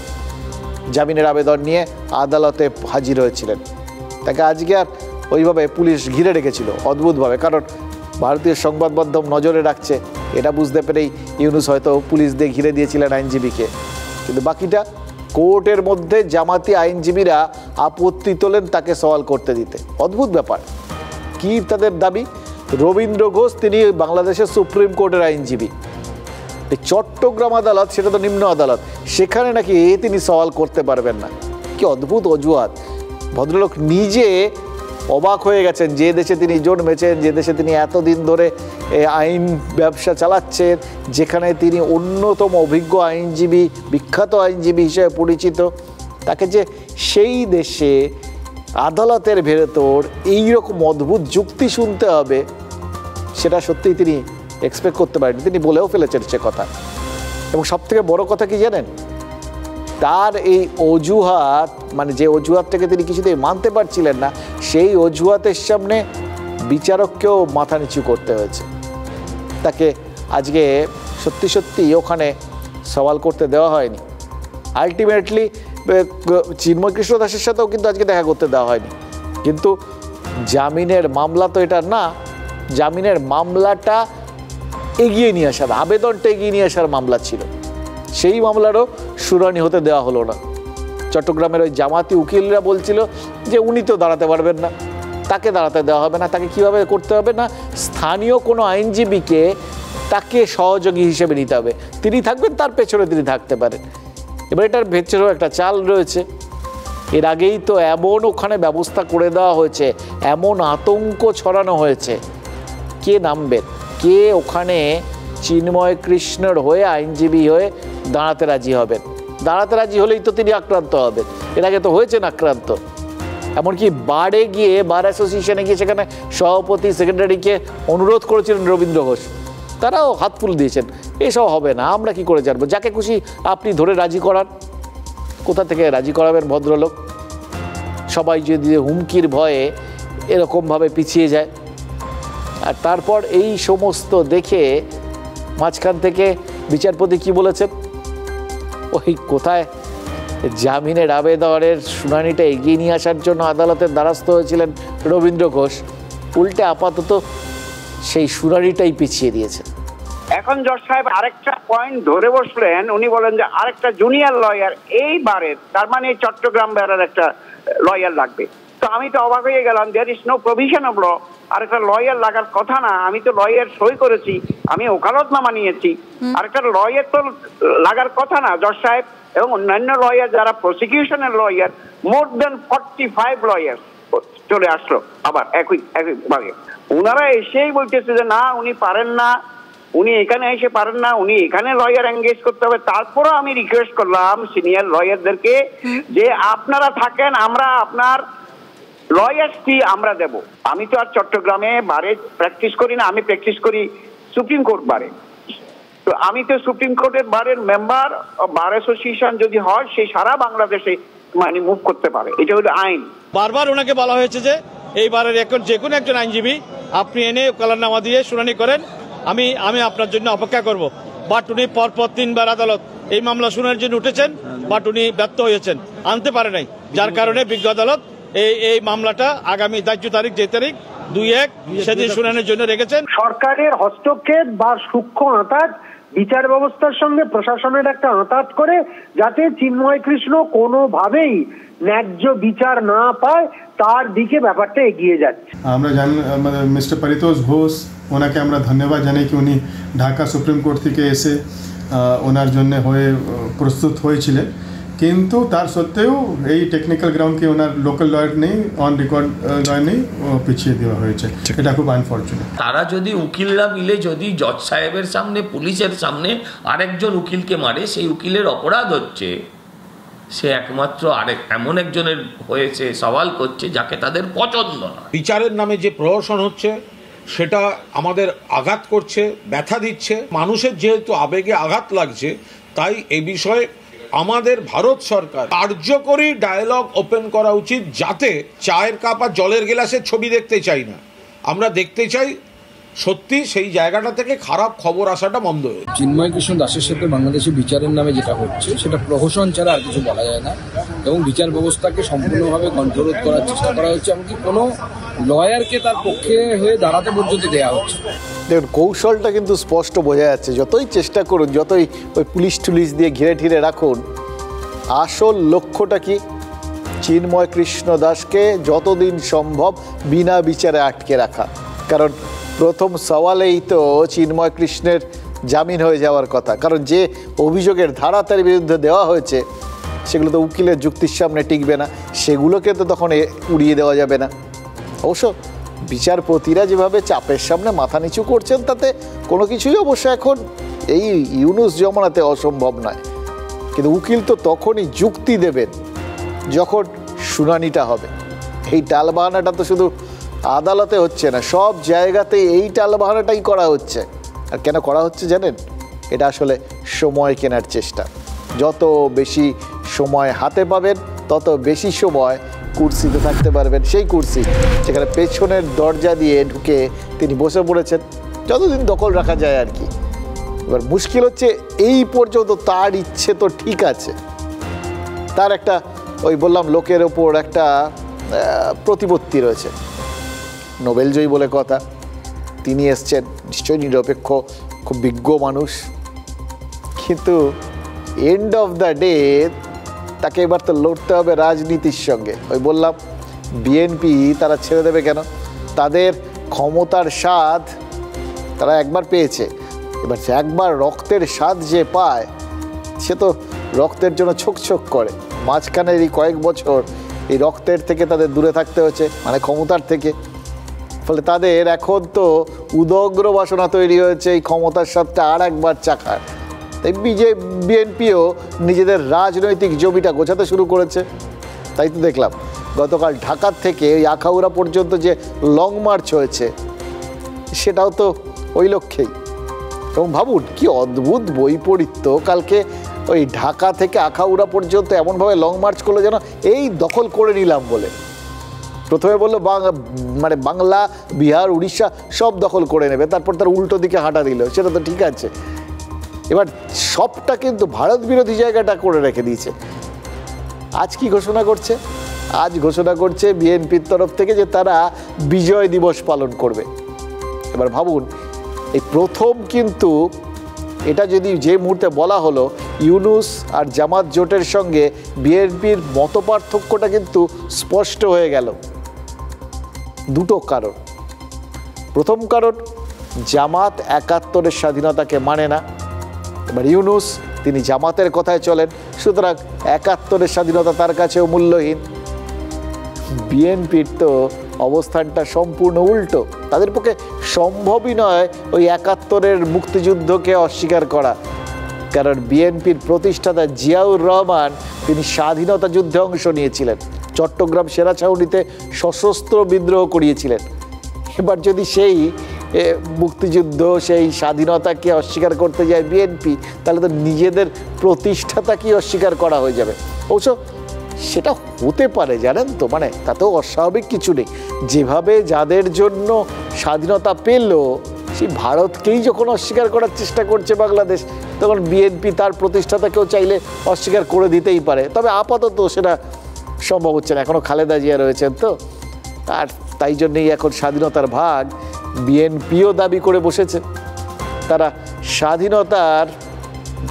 জামিনের আবেদন নিয়ে আদালতে হাজির হয়েছিলেন। তাকে আজকে আর ওইভাবে পুলিশ ঘিরে রেখেছিল অদ্ভুতভাবে, কারণ ভারতীয় সংবাদ মাধ্যম নজরে রাখছে এটা বুঝতে পেরেই ইউনূস হয়তো পুলিশ দিয়ে ঘিরে দিয়েছিলেন আইনজীবীকে। কিন্তু বাকিটা কোর্টের মধ্যে জামাতি আইনজীবীরা আপত্তি তোলেন তাকে সওয়াল করতে দিতে। অদ্ভুত ব্যাপার। কি তাদের দাবি? রবীন্দ্র ঘোষ তিনি বাংলাদেশের সুপ্রিম কোর্টের আইনজীবী, এই চট্টগ্রাম আদালত সেটা তো নিম্ন আদালত, সেখানে নাকি তিনি সওয়াল করতে পারবেন না। কি অদ্ভুত অজুহাত। ভদ্রলোক নিজে অবাক হয়ে গেছেন, যে দেশে তিনি জন্মেছেন, যে দেশে তিনি এতদিন ধরে আইন ব্যবসা চালাচ্ছেন, যেখানে তিনি অন্যতম অভিজ্ঞ আইনজীবী, বিখ্যাত আইনজীবী হিসেবে পরিচিত, তাকে যে সেই দেশে আদালতের ভেতর এইরকম অদ্ভুত যুক্তি শুনতে হবে, সেটা সত্যিই তিনি এক্সপেক্ট করতে পারেন। তিনি বলেও ফেলেছেন সে কথা। এবং সবথেকে বড় কথা কি জানেন, তার এই অজুহাত, মানে যে অজুহাতটাকে তিনি কিছুতেই মানতে পারছিলেন না, সেই অজুহাতের সামনে বিচারককেও মাথা নিচু করতে হয়েছে। তাকে আজকে সত্যি সত্যি ওখানে সওয়াল করতে দেওয়া হয়নি। আলটিমেটলি চিন্ময় কৃষ্ণ দাসের সাথেও কিন্তু আজকে দেখা করতে দেওয়া হয়নি। কিন্তু জামিনের মামলা তো এটা না, জামিনের মামলাটা এগিয়ে নিয়ে আসার, আবেদনটা এগিয়ে নিয়ে আসার মামলা ছিল। সেই মামলারও শুনানি হতে দেওয়া হলো না। চট্টগ্রামের ওই জামাতি উকিলরা বলছিল যে উনি তো দাঁড়াতে পারবেন না, তাকে দাঁড়াতে দেওয়া হবে না। তাকে কিভাবে করতে হবে না, স্থানীয় কোনো আইনজীবীকে তাকে সহযোগী হিসেবে নিতে হবে, তিনি থাকবেন, তার পেছনে তিনি থাকতে পারেন। এবার এটার ভেতরেও একটা চাল রয়েছে। এর আগেই তো এমন ওখানে ব্যবস্থা করে দেওয়া হয়েছে, এমন আতঙ্ক ছড়ানো হয়েছে, কে নামবেন, কে ওখানে চিন্ময় কৃষ্ণর হয়ে আইনজীবী হয়ে দাঁড়াতে রাজি হবেন। দাঁড়াতে রাজি হলেই তো তিনি আক্রান্ত হবেন। এর আগে তো হয়েছেন আক্রান্ত। এমনকি বারে গিয়ে, বার অ্যাসোসিয়েশনে গিয়ে সেখানে সভাপতি, সেক্রেটারিকে অনুরোধ করেছিলেন রবীন্দ্র ঘোষ, তারাও হাত ফুল দিয়েছেন, এসব হবে না, আমরা কি করে জানবো, যাকে খুশি আপনি ধরে রাজি করান। কোথা থেকে রাজি করাবেন ভদ্রলোক? সবাই যদি হুমকির ভয়ে এরকমভাবে পিছিয়ে যায়। আর তারপর এই সমস্ত দেখে মাঝখান থেকে বিচারপতি কি বলেছেন, ওই কোথায় জামিনের আবেদনের শুনানিটা এগিয়ে নিয়ে আসার জন্য আদালতের দ্বারস্থ হয়েছিলেন রবীন্দ্র ঘোষ, উল্টে আপাতত সেই শুনানিটাই পিছিয়ে দিয়েছেন। এখন জজ সাহেব আরেকটা পয়েন্ট ধরে বসলেন, উনি বলেন যে আরেকটা জুনিয়র লয়ার এই বারের, তার মানে চট্টগ্রাম বারের একটা লয়ার লাগবে। তো আমি তো অবাক হয়ে গেলাম, there is no provision of law, আর একটা লয়ার লাগার কথা না। আমি তো লয়ার সই করেছি, আমি ওকালতনামা নিয়েছি, আর একটা লয়ার তো লাগার কথা না জজ সাহেব। এবং অন্যান্য লয়ার যারা প্রসিকিউশনের লয়ার, মোর দেন 45 লয়ার চলে আসলো আবার একইভাবে। ওনারা এসেই বলতেছে যে না, উনি পারেন না, উনি এখানে এসে পারেন না, উনি এখানে লয়ার এঙ্গেজ করতে হবে। তারপরও আমি রিকোয়েস্ট করলাম সিনিয়র লয়ারদেরকে যে আপনারা থাকেন, আমরা আপনার লয়ার ফি আমরা দেব। আমি তো আর চট্টগ্রামে বারে প্র্যাকটিস করি না, আমি প্র্যাকটিস করি সুপ্রিম কোর্ট বারে। তো আমি তো সুপ্রিম কোর্টের বারের মেম্বার, বার অ্যাসোসিয়েশন যদি হয় সে সারা বাংলাদেশে মানে মুভ করতে পারে, এটা হলো আইন। বারবার ওনাকে বলা হয়েছে যে এই বারের এখন যে কোনো একজন আইনজীবী আপনি এনে ওকালতনামা দিয়ে শুনানি করেন, আমি আপনার জন্য অপেক্ষা করব। বাট উনি পরপর 3 বার আদালত এই মামলা শুনানির জন্য উঠেছেন, বাট উনি ব্যর্থ হয়েছেন, আনতে পারে নাই, যার কারণে বিজ্ঞ আদালত এই মামলাটা আগামী ধার্য তারিখ, যে তারিখ 2/1 সেদিন শুনানির জন্য রেখেছেন। সরকারের হস্তক্ষেপ বা সূক্ষ্ম আঁতাত বিচার ব্যবস্থার সঙ্গে প্রশাসনের একটা আঁতাত করে, যাতে চিন্ময় কৃষ্ণ কোনোভাবেই ন্যায্য বিচার না পায়, তার দিকে ব্যাপারটা এগিয়ে যাচ্ছে। আমরা জানি মিস্টার পরিতোষ ঘোষ, ওনাকে আমরা ধন্যবাদ জানাই কি উনি ঢাকা সুপ্রিম কোর্ট থেকে এসে ওনার জন্য হয়ে প্রস্তুত হয়েছিলেন, কিন্তু তার সত্ত্বেও এই টেকনিক্যাল গ্রাউন্ডকে ওনার লোকাল লয়ার নেই, অন রেকর্ড লয়ার নেই, পিছিয়ে দেওয়া হয়েছে। এটা খুব আনফর্চুনেট। তারা যদি উকিলরা মিলে যদি জজ সাহেবের সামনে, পুলিশের সামনে আরেকজন উকিলকে মারে, সেই উকিলের অপরাধ হচ্ছে সে একমাত্র এমন একজনের হয়েছে সওয়াল করছে যাকে তাদের পছন্দ না। বিচারের নামে যে প্রহসন হচ্ছে সেটা আমাদের আঘাত করছে, ব্যথা দিচ্ছে। মানুষের যেহেতু আবেগে আঘাত লাগছে, তাই এই বিষয়ে আমাদের ভারত সরকার কার্যকরী ডায়ালগ ওপেন করা উচিত, যাতে চায়ের কাপ আর জলের গ্লাসের ছবি দেখতে চাই না, আমরা দেখতে চাই সত্যি সেই জায়গাটা থেকে খারাপ খবর আসাটা বন্ধ হয়ে। চিন্ময় কৃষ্ণ দাসের সাথে বাংলাদেশের বিচারের নামে যেটা হচ্ছে সেটা প্রহসন ছাড়া আর কিছু বলা যায় না, এবং বিচার ব্যবস্থাকে সম্পূর্ণভাবে কন্ট্রোল করার চেষ্টা করা হচ্ছে, এমনকি কোনো লয়ারকে তার পক্ষে হয়ে দাঁড়াতে পর্যন্ত দেওয়া হচ্ছে। দেখুন, কৌশলটা কিন্তু স্পষ্ট বোঝা যাচ্ছে। যতই চেষ্টা করুন, যতই ওই পুলিশ টুলিশ দিয়ে ঘিরে ঠিরে রাখুন, আসল লক্ষ্যটা কি? চিন্ময় কৃষ্ণ দাসকে যতদিন সম্ভব বিনা বিচারে আটকে রাখা। কারণ প্রথম সওয়ালেই তো চিন্ময় কৃষ্ণের জামিন হয়ে যাওয়ার কথা, কারণ যে অভিযোগের ধারা তার বিরুদ্ধে দেওয়া হয়েছে সেগুলো তো উকিলের যুক্তির সামনে টিকবে না, সেগুলোকে তো তখন উড়িয়ে দেওয়া যাবে না। অবশ্য বিচারপতিরা যেভাবে চাপের সামনে মাথা নিচু করছেন তাতে কোনো কিছুই অবশ্য এখন এই ইউনুস জমানাতে অসম্ভব নয়। কিন্তু উকিল তো তখনই যুক্তি দেবেন যখন শুনানিটা হবে। এই টালবাহানাটা তো শুধু আদালতে হচ্ছে না, সব জায়গাতেই এই টালবাহানাটাই করা হচ্ছে। আর কেন করা হচ্ছে জানেন? এটা আসলে সময় কেনার চেষ্টা। যত বেশি সময় হাতে পাবেন তত বেশি সময় কুর্সিতে থাকতে পারবেন, সেই কুর্সি যেখানে পেছনের দরজা দিয়ে ঢুকে তিনি বসে পড়েছেন, যতদিন দখল রাখা যায় আর কি। এবার মুশকিল হচ্ছে এই পর্যন্ত তার ইচ্ছে তো ঠিক আছে, তার একটা ওই বললাম লোকের ওপর একটা প্রতিপত্তি রয়েছে, নোবেলজয়ী বলে কথা, তিনি এসছেন নিশ্চয়ই নিরপেক্ষ, খুব বিজ্ঞ মানুষ, কিন্তু এন্ড অফ দ্য ডে তাকে এবার তো লড়তে হবে রাজনীতির সঙ্গে। ওই বললাম বিএনপি তারা ছেড়ে দেবে কেন? তাদের ক্ষমতার স্বাদ তারা একবার পেয়েছে, এবার একবার রক্তের স্বাদ যে পায় সে তো রক্তের জন্য ছোক করে। মাঝখানের এই কয়েক বছর এই রক্তের থেকে তাদের দূরে থাকতে হয়েছে, মানে ক্ষমতার থেকে। ফলে তাদের এখন তো উদগ্র বাসনা তৈরি হয়েছে এই ক্ষমতার স্বাদটা আর একবার চাখার। তাই বিএনপিও নিজেদের রাজনৈতিক জমিটা গোছাতে শুরু করেছে। তাই তো দেখলাম গতকাল ঢাকার থেকে ওই আখাউড়া পর্যন্ত যে লং মার্চ হয়েছে সেটাও তো ওই লক্ষ্যেই। এবং ভাবুন কি অদ্ভুত বৈপরীত্য, কালকে ওই ঢাকা থেকে আখাউড়া পর্যন্ত এমনভাবে লং মার্চ করলো যেন এই দখল করে নিলাম বলে। প্রথমে বললো মানে বাংলা, বিহার, উড়িষ্যা সব দখল করে নেবে, তারপর তার উল্টো দিকে হাঁটা দিল, সেটা তো ঠিক আছে। এবার সবটা কিন্তু ভারত বিরোধী জায়গাটা করে রেখে দিয়েছে। আজ কি ঘোষণা করছে? আজ ঘোষণা করছে বিএনপির তরফ থেকে যে তারা বিজয় দিবস পালন করবে। এবার ভাবুন এই প্রথম কিন্তু এটা যদি যে মুহূর্তে বলা হলো ইউনুস আর জামাত জোটের সঙ্গে বিএনপির মতপার্থক্যটা কিন্তু স্পষ্ট হয়ে গেল। দুটো কারণ। প্রথম কারণ, জামাত ৭১-এর স্বাধীনতাকে মানে না। এবার ইউনুস তিনি জামাতের কথায় চলেন, সুতরাং ৭১-এর স্বাধীনতা তার কাছেও মূল্যহীন। বিএনপির তো অবস্থানটা সম্পূর্ণ উল্টো, তাদের পক্ষে সম্ভবই নয় ওই ৭১-এর মুক্তিযুদ্ধকে অস্বীকার করা। কারণ বিএনপির প্রতিষ্ঠাতা জিয়াউর রহমান তিনি স্বাধীনতা যুদ্ধে অংশ নিয়েছিলেন, চট্টগ্রাম সেরা ছাউনিতে সশস্ত্র বিদ্রোহ করিয়েছিলেন। এবার যদি সেই মুক্তিযুদ্ধ, সেই স্বাধীনতাকে অস্বীকার করতে যায় বিএনপি, তাহলে তো নিজেদের প্রতিষ্ঠাতাকেই অস্বীকার করা হয়ে যাবে। অবশ্য সেটা হতে পারে জানেন তো, মানে তাতেও অস্বাভাবিক কিছু নেই। যেভাবে যাদের জন্য স্বাধীনতা পেল সেই ভারতকেই যখন অস্বীকার করার চেষ্টা করছে বাংলাদেশ, তখন বিএনপি তার প্রতিষ্ঠাতাকেও চাইলে অস্বীকার করে দিতেই পারে। তবে আপাতত সেটা সম্ভব হচ্ছে না, এখনও খালেদা জিয়া রয়েছেন তো, আর তাই জন্যেই এখন স্বাধীনতার ভাগ বিএনপিও দাবি করে বসেছে। তারা স্বাধীনতার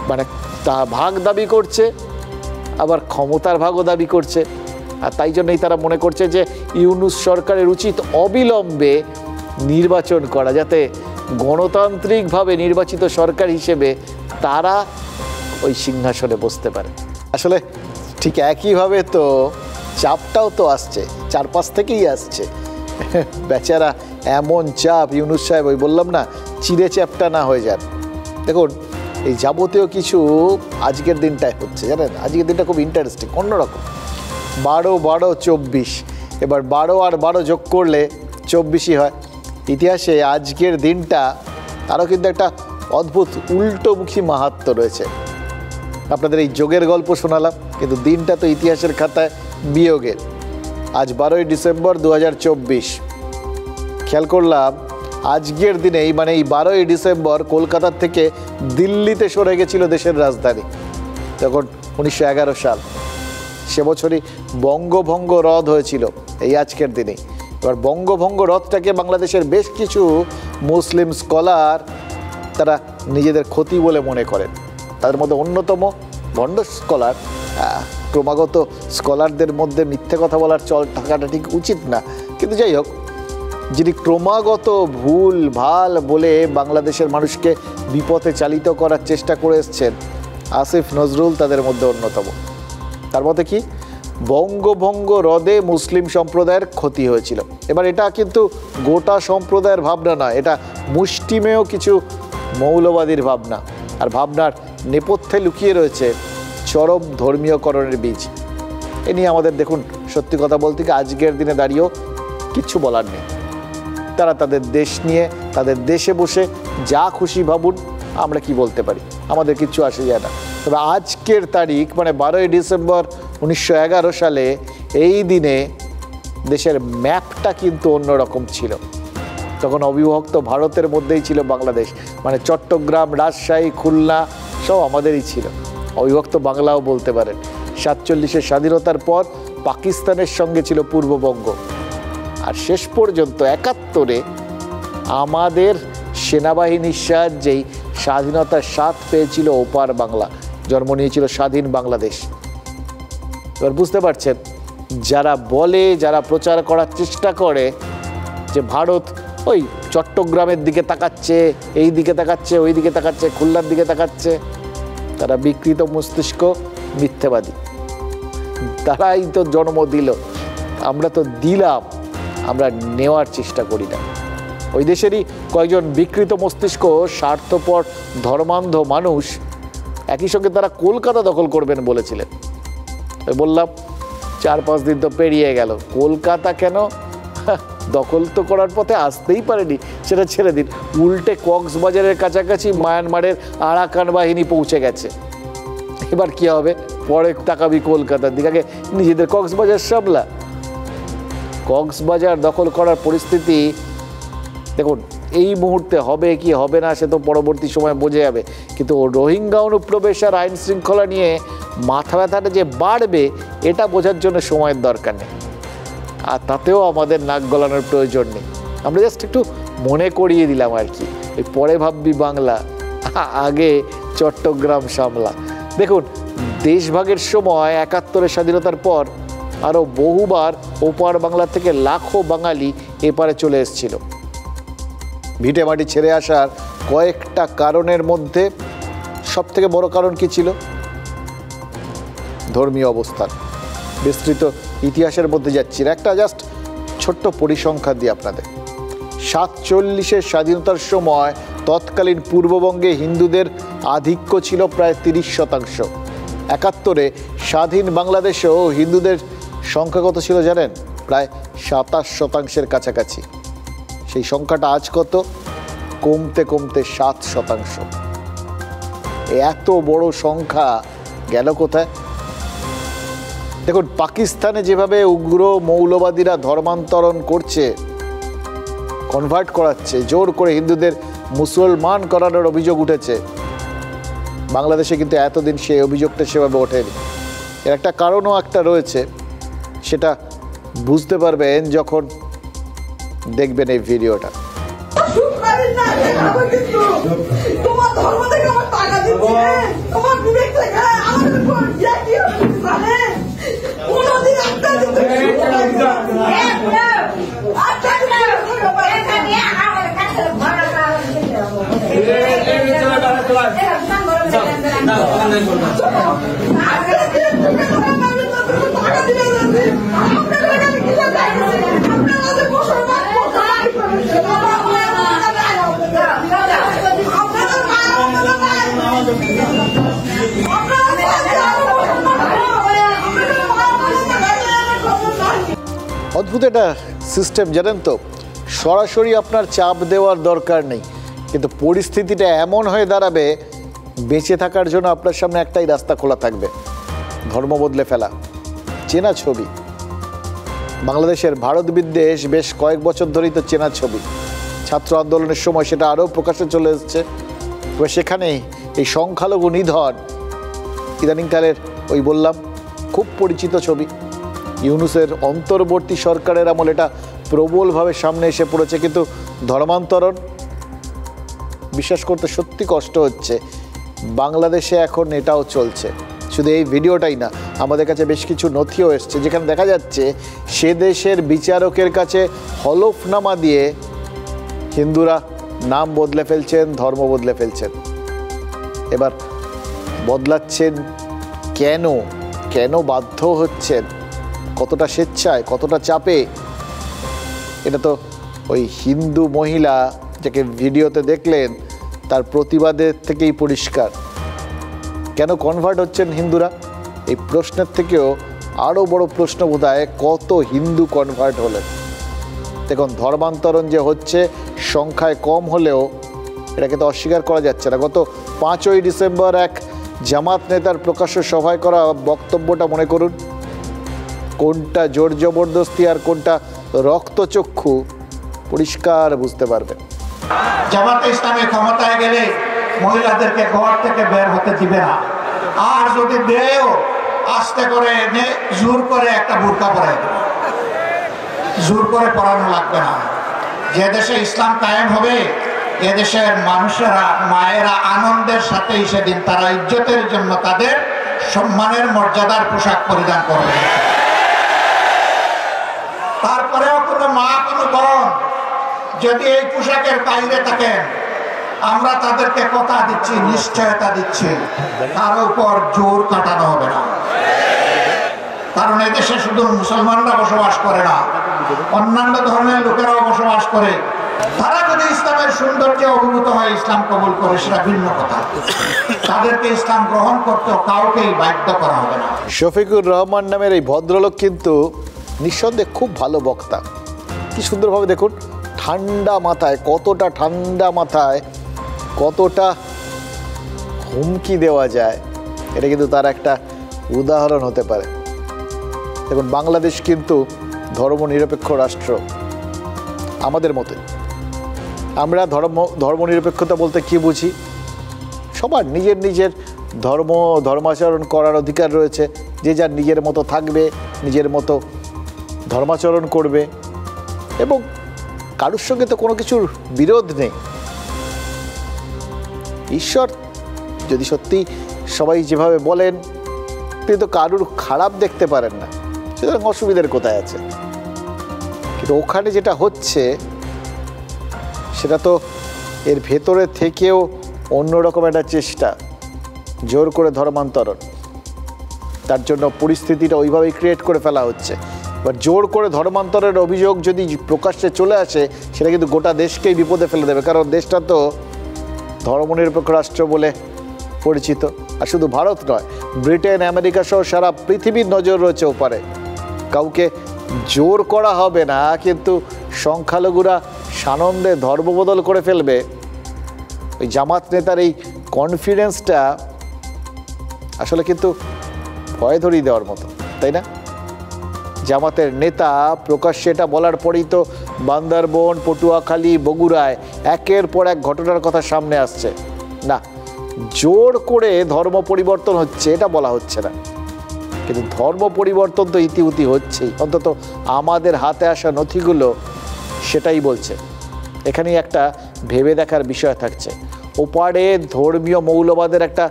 মানে তা ভাগ দাবি করছে, আবার ক্ষমতার ভাগও দাবি করছে। আর তাই জন্যই তারা মনে করছে যে ইউনুস সরকারের উচিত অবিলম্বে নির্বাচন করা, যাতে গণতান্ত্রিকভাবে নির্বাচিত সরকার হিসেবে তারা ওই সিংহাসনে বসতে পারে। আসলে ঠিক একইভাবে তো চাপটাও তো আসছে, চারপাশ থেকেই আসছে। বেচারা এমন চাপ, ইউনুস সাহেব ওই বললাম না চিড়ে চ্যাপটা না হয়ে যান। দেখুন এই যাবতীয় কিছু আজকের দিনটায় হচ্ছে, জানেন আজকের দিনটা খুব ইন্টারেস্টিং, অন্যরকম। 12-12-24, এবার 12 আর 12 যোগ করলে 24ই হয়। ইতিহাসে আজকের দিনটা আরও কিন্তু একটা অদ্ভুত উল্টোমুখী মাহাত্ম্য রয়েছে। আপনাদের এই যোগের গল্প শোনালাম, কিন্তু দিনটা তো ইতিহাসের খাতায় বিয়োগের। আজ 12ই ডিসেম্বর 2024। খেয়াল করলাম আজকের দিনে মানে এই 12ই ডিসেম্বর কলকাতার থেকে দিল্লিতে সরে গেছিল দেশের রাজধানী, তখন 1911 সাল। সে বছরই বঙ্গভঙ্গ রদ হয়েছিল এই আজকের দিনেই। এবার বঙ্গভঙ্গ রদটাকে বাংলাদেশের বেশ কিছু মুসলিম স্কলার তারা নিজেদের ক্ষতি বলে মনে করেন। তাদের মধ্যে অন্যতম ভণ্ড স্কলার, ক্রমাগত স্কলারদের মধ্যে মিথ্যে কথা বলার চল থাকাটা ঠিক উচিত না, কিন্তু যাই হোক, যিনি ক্রমাগত ভুল ভাল বলে বাংলাদেশের মানুষকে বিপথে চালিত করার চেষ্টা করে এসছেন, আসিফ নজরুল তাদের মধ্যে অন্যতম। তার মতে কি বঙ্গভঙ্গ রদে মুসলিম সম্প্রদায়ের ক্ষতি হয়েছিল। এবার এটা কিন্তু গোটা সম্প্রদায়ের ভাবনা নয়, এটা মুষ্টিমেয় কিছু মৌলবাদীর ভাবনা, আর ভাবনার নেপথ্যে লুকিয়ে রয়েছে চরম ধর্মীয়করণের বীজ। এ নিয়ে আমাদের দেখুন সত্যি কথা বলতে কি আজকের দিনে দাঁড়িয়েও কিচ্ছু বলার নেই। তারা তাদের দেশ নিয়ে তাদের দেশে বসে যা খুশি ভাবুন, আমরা কি বলতে পারি, আমাদের কিচ্ছু আসে যায় না। তবে আজকের তারিখ মানে 12ই ডিসেম্বর 1911 সালে এই দিনে দেশের ম্যাপটা কিন্তু অন্যরকম ছিল। তখন অবিভক্ত ভারতের মধ্যেই ছিল বাংলাদেশ, মানে চট্টগ্রাম, রাজশাহী, খুলনা সব আমাদেরই ছিল। অবিভক্ত বাংলাও বলতে পারেন। 47-এর স্বাধীনতার পর পাকিস্তানের সঙ্গে ছিল পূর্ববঙ্গ, আর শেষ পর্যন্ত 71-এ আমাদের সেনাবাহিনীর সাহায্যেই স্বাধীনতার স্বাদ পেয়েছিল ওপার বাংলা, জন্ম নিয়েছিল স্বাধীন বাংলাদেশ। এবার বুঝতে পারছেন, যারা বলে, যারা প্রচার করার চেষ্টা করে যে ভারত ওই চট্টগ্রামের দিকে তাকাচ্ছে, এই দিকে তাকাচ্ছে, ওই দিকে তাকাচ্ছে, খুলনার দিকে তাকাচ্ছে, তারা বিকৃত মস্তিষ্ক মিথ্যাবাদী। তারাই তো জন্ম দিল, আমরা তো দিলাম, আমরা নেওয়ার চেষ্টা করি না। ওই দেশেরই কয়েকজন বিকৃত মস্তিষ্ক স্বার্থপর ধর্মান্ধ মানুষ একই সঙ্গে তারা কলকাতা দখল করবেন বলেছিলেন। বললাম 4-5 দিন তো পেরিয়ে গেল, কলকাতা কেন দখল তো করার পথে আসতেই পারেনি, সেটা ছেড়ে দিন। উল্টে কক্সবাজারের কাছাকাছি মায়ানমারের আরাকান বাহিনী পৌঁছে গেছে। এবার কি হবে, পরে তাকাবি কলকাতার দিকে, আগে নিজেদের কক্সবাজার সামলা। কক্সবাজার দখল করার পরিস্থিতি দেখুন এই মুহূর্তে হবে কি হবে না সে তো পরবর্তী সময় বোঝা যাবে, কিন্তু রোহিঙ্গা অনুপ্রবেশ আর আইন শৃঙ্খলা নিয়ে মাথা ব্যথাটা যে বাড়বে এটা বোঝার জন্য সময়ের দরকার নেই, আর তাতেও আমাদের নাক গলানোর প্রয়োজন নেই। আমরা জাস্ট একটু মনে করিয়ে দিলাম আর কি, এই পরে ভাববি বাংলা, আগে চট্টগ্রাম সামলা। দেখুন দেশভাগের সময় 71-এর স্বাধীনতার পর আরও বহুবার ওপার বাংলা থেকে লাখো বাঙালি এপারে চলে এসেছিল। ভিটে মাটি ছেড়ে আসার কয়েকটা কারণের মধ্যে সবথেকে বড় কারণ কি ছিল? ধর্মীয় অবস্থান। বিস্তৃত ইতিহাসের মধ্যে যাচ্ছি না, একটা জাস্ট ছোট্ট পরিসংখ্যান দিই আপনাদের। 47-এর স্বাধীনতার সময় তৎকালীন পূর্ববঙ্গে হিন্দুদের আধিক্য ছিল প্রায় 30%। 71-এ স্বাধীন বাংলাদেশেও হিন্দুদের সংখ্যা কত ছিল জানেন? প্রায় 27% কাছাকাছি। সেই সংখ্যাটা আজ কত? কমতে কমতে 7%। এত বড় সংখ্যা গেল কোথায়? দেখুন পাকিস্তানে যেভাবে উগ্র মৌলবাদীরা ধর্মান্তরণ করছে, কনভার্ট করাচ্ছে, জোর করে হিন্দুদের মুসলমান করানোর অভিযোগ উঠেছে, বাংলাদেশে কিন্তু এতদিন সেই অভিযোগটা সেভাবে ওঠেনি। এর একটা কারণও একটা রয়েছে, সেটা বুঝতে পারবেন যখন দেখবেন এই ভিডিওটা। অদ্ভুত একটা সিস্টেম জানেন তো, সরাসরি আপনার চাপ দেওয়ার দরকার নেই, কিন্তু পরিস্থিতিটা এমন হয়ে দাঁড়াবে বেঁচে থাকার জন্য আপনার সামনে একটাই রাস্তা খোলা থাকবে, ধর্ম বদলে ফেলা। চেনা ছবি, বাংলাদেশের ভারত বিদ্বেষ বেশ কয়েক বছর ধরেই তো চেনা ছবি। ছাত্র আন্দোলনের সময় সেটা আরও প্রকাশ্যে চলে এসছে। তবে সেখানে এই সংখ্যালঘু নিধন ইদানিংকালের ওই বললাম খুব পরিচিত ছবি। ইউনূসের অন্তর্বর্তী সরকারের আমলে এটা প্রবলভাবে সামনে এসে পড়েছে, কিন্তু ধর্মান্তরণ বিশ্বাস করতে সত্যি কষ্ট হচ্ছে, বাংলাদেশে এখন এটাও চলছে। শুধু এই ভিডিওটাই না, আমাদের কাছে বেশ কিছু নথিও এসছে যেখানে দেখা যাচ্ছে সে দেশের বিচারকের কাছে হলফনামা দিয়ে হিন্দুরা নাম বদলে ফেলছেন, ধর্ম বদলে ফেলছেন। এবার বদলাচ্ছেন কেন, কেন বাধ্য হচ্ছেন কতটা স্বেচ্ছায়, কতটা চাপে, এটা তো ওই হিন্দু মহিলা যাকে ভিডিওতে দেখলেন তার প্রতিবাদের থেকেই পরিষ্কার। কেন কনভার্ট হচ্ছেন হিন্দুরা, এই প্রশ্নের থেকেও আরও বড় প্রশ্ন বোধহয় কত হিন্দু কনভার্ট হলেন। দেখুন, ধর্মান্তরণ যে হচ্ছে সংখ্যায় কম হলেও এটাকে তো অস্বীকার করা যাচ্ছে না। গত 5ই ডিসেম্বর এক জামাত নেতার প্রকাশ্য সভায় করা বক্তব্যটা মনে করুন, কোনটা জোর জবরদস্তি আর কোনটা রক্তচক্ষু পরিষ্কার বুঝতে পারবেন। জামাতে ইসলামী ক্ষমতায় গেলে মহিলাদেরকে ঘর থেকে বের হতে দিবে না, আর যদি দেও আস্তে করে এনে জোর করে একটা বোরকা পরাই দেবে, জোর করে পরানো লাগবে না। যে দেশে ইসলাম কায়েম হবে এদেশের মানুষেরা, মায়েরা আনন্দের সাথেই সেদিন তারা ইজ্জতের জন্য তাদের সম্মানের মর্যাদার পোশাক পরিধান করবে। তারপরেও কোনো মা, কোনো বোন যদি এই পোশাকের বাইরে থাকেন, আমরা তাদেরকে কথা দিচ্ছি, নিশ্চয়তা দিচ্ছি, তার উপর জোর কাটানো হবে না। কারণ এদেশে শুধু মুসলমানরা বসবাস করে না, অন্যান্য ধর্মের লোকেরাও বসবাস করে। তারা যদি ইসলামের সৌন্দর্যে অভিভূত হয়, ইসলাম কবুল করে, সেটা ভিন্ন কথা। তাদেরকে ইসলাম গ্রহণ করতে কাউকেই বাধ্য করা হবে না। শফিকুর রহমান নামের এই ভদ্রলোক কিন্তু নিঃসন্দেহে খুব ভালো বক্তা। কি সুন্দরভাবে দেখুন, ঠান্ডা মাথায়, কতটা ঠান্ডা মাথায় কতটা হুমকি দেওয়া যায়, এটা কিন্তু তার একটা উদাহরণ হতে পারে। দেখুন, বাংলাদেশ কিন্তু ধর্মনিরপেক্ষ রাষ্ট্র, আমাদের মতোই। আমরা ধর্মনিরপেক্ষতা বলতে কি বুঝি? সবার নিজের নিজের ধর্মাচরণ করার অধিকার রয়েছে। যে যার নিজের মতো থাকবে, নিজের মতো ধর্মাচরণ করবে, এবং কারোর সঙ্গে তো কোনো কিছুর বিরোধ নেই। ঈশ্বর যদি সত্যি সবাই যেভাবে বলেন, তিনি তো কারোর খারাপ দেখতে পারেন না, সুতরাং অসুবিধার কোথায় আছে? কিন্তু ওখানে যেটা হচ্ছে সেটা তো এর ভেতরে থেকেও অন্যরকম একটা চেষ্টা, জোর করে ধর্মান্তরণ। তার জন্য পরিস্থিতিটা ওইভাবেই ক্রিয়েট করে ফেলা হচ্ছে। এবার জোর করে ধর্মান্তরের অভিযোগ যদি প্রকাশ্যে চলে আসে, সেটা কিন্তু গোটা দেশকেই বিপদে ফেলে দেবে। কারণ দেশটা তো ধর্মনিরপেক্ষ রাষ্ট্র বলে পরিচিত। আর শুধু ভারত নয়, ব্রিটেন, আমেরিকা সহ সারা পৃথিবীর নজর রয়েছে ওপারে। কাউকে জোর করা হবে না, কিন্তু সংখ্যালঘুরা সানন্দে ধর্মবদল করে ফেলবে। ওই জামাত নেতার এই কনফিডেন্সটা আসলে কিন্তু ভয় ধরিয়ে দেওয়ার মতো, তাই না? জামাতের নেতা প্রকাশ্যে এটা বলার পরেই তো বান্দরবন, পটুয়াখালী, বগুড়ায় একের পর এক ঘটনার কথা সামনে আসছে। না, জোর করে ধর্ম পরিবর্তন হচ্ছে এটা বলা হচ্ছে না, কিন্তু ধর্ম পরিবর্তন তো ইতিউতি হচ্ছেই। অন্তত আমাদের হাতে আসা নথিগুলো সেটাই বলছে। এখানেই একটা ভেবে দেখার বিষয় থাকছে। ওপারে ধর্মীয় মৌলবাদের একটা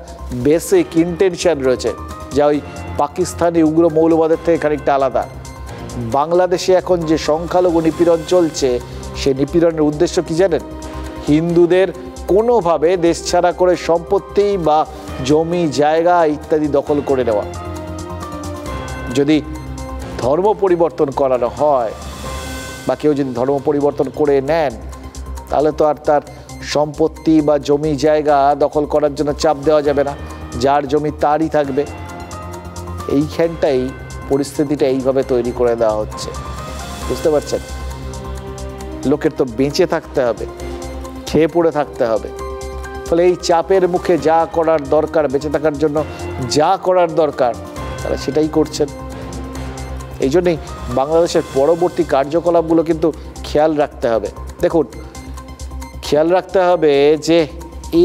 বেসিক ইন্টেনশন রয়েছে, যা ওই পাকিস্তানি উগ্র মৌলবাদের থেকে খানিকটা আলাদা। বাংলাদেশে এখন যে সংখ্যালঘু নিপীড়ন চলছে, সেই নিপীড়নের উদ্দেশ্য কি জানেন? হিন্দুদের কোনোভাবে দেশ ছাড়া করে সম্পত্তি বা জমি জায়গা ইত্যাদি দখল করে নেওয়া। যদি ধর্ম পরিবর্তন করানো হয় বা কেউ যদি ধর্ম পরিবর্তন করে নেন, তাহলে তো আর তার সম্পত্তি বা জমি জায়গা দখল করার জন্য চাপ দেওয়া যাবে না, যার জমি তারই থাকবে। এইখানটাই পরিস্থিতিটা এইভাবে তৈরি করে দেওয়া হচ্ছে, বুঝতে পারছেন? লোকের তো বেঁচে থাকতে হবে, খেয়ে পড়ে থাকতে হবে। ফলে এই চাপের মুখে যা করার দরকার, বেঁচে থাকার জন্য যা করার দরকার, তারা সেটাই করছেন। এই জন্যই বাংলাদেশের পরবর্তী কার্যকলাপগুলো কিন্তু খেয়াল রাখতে হবে। দেখুন, খেয়াল রাখতে হবে যে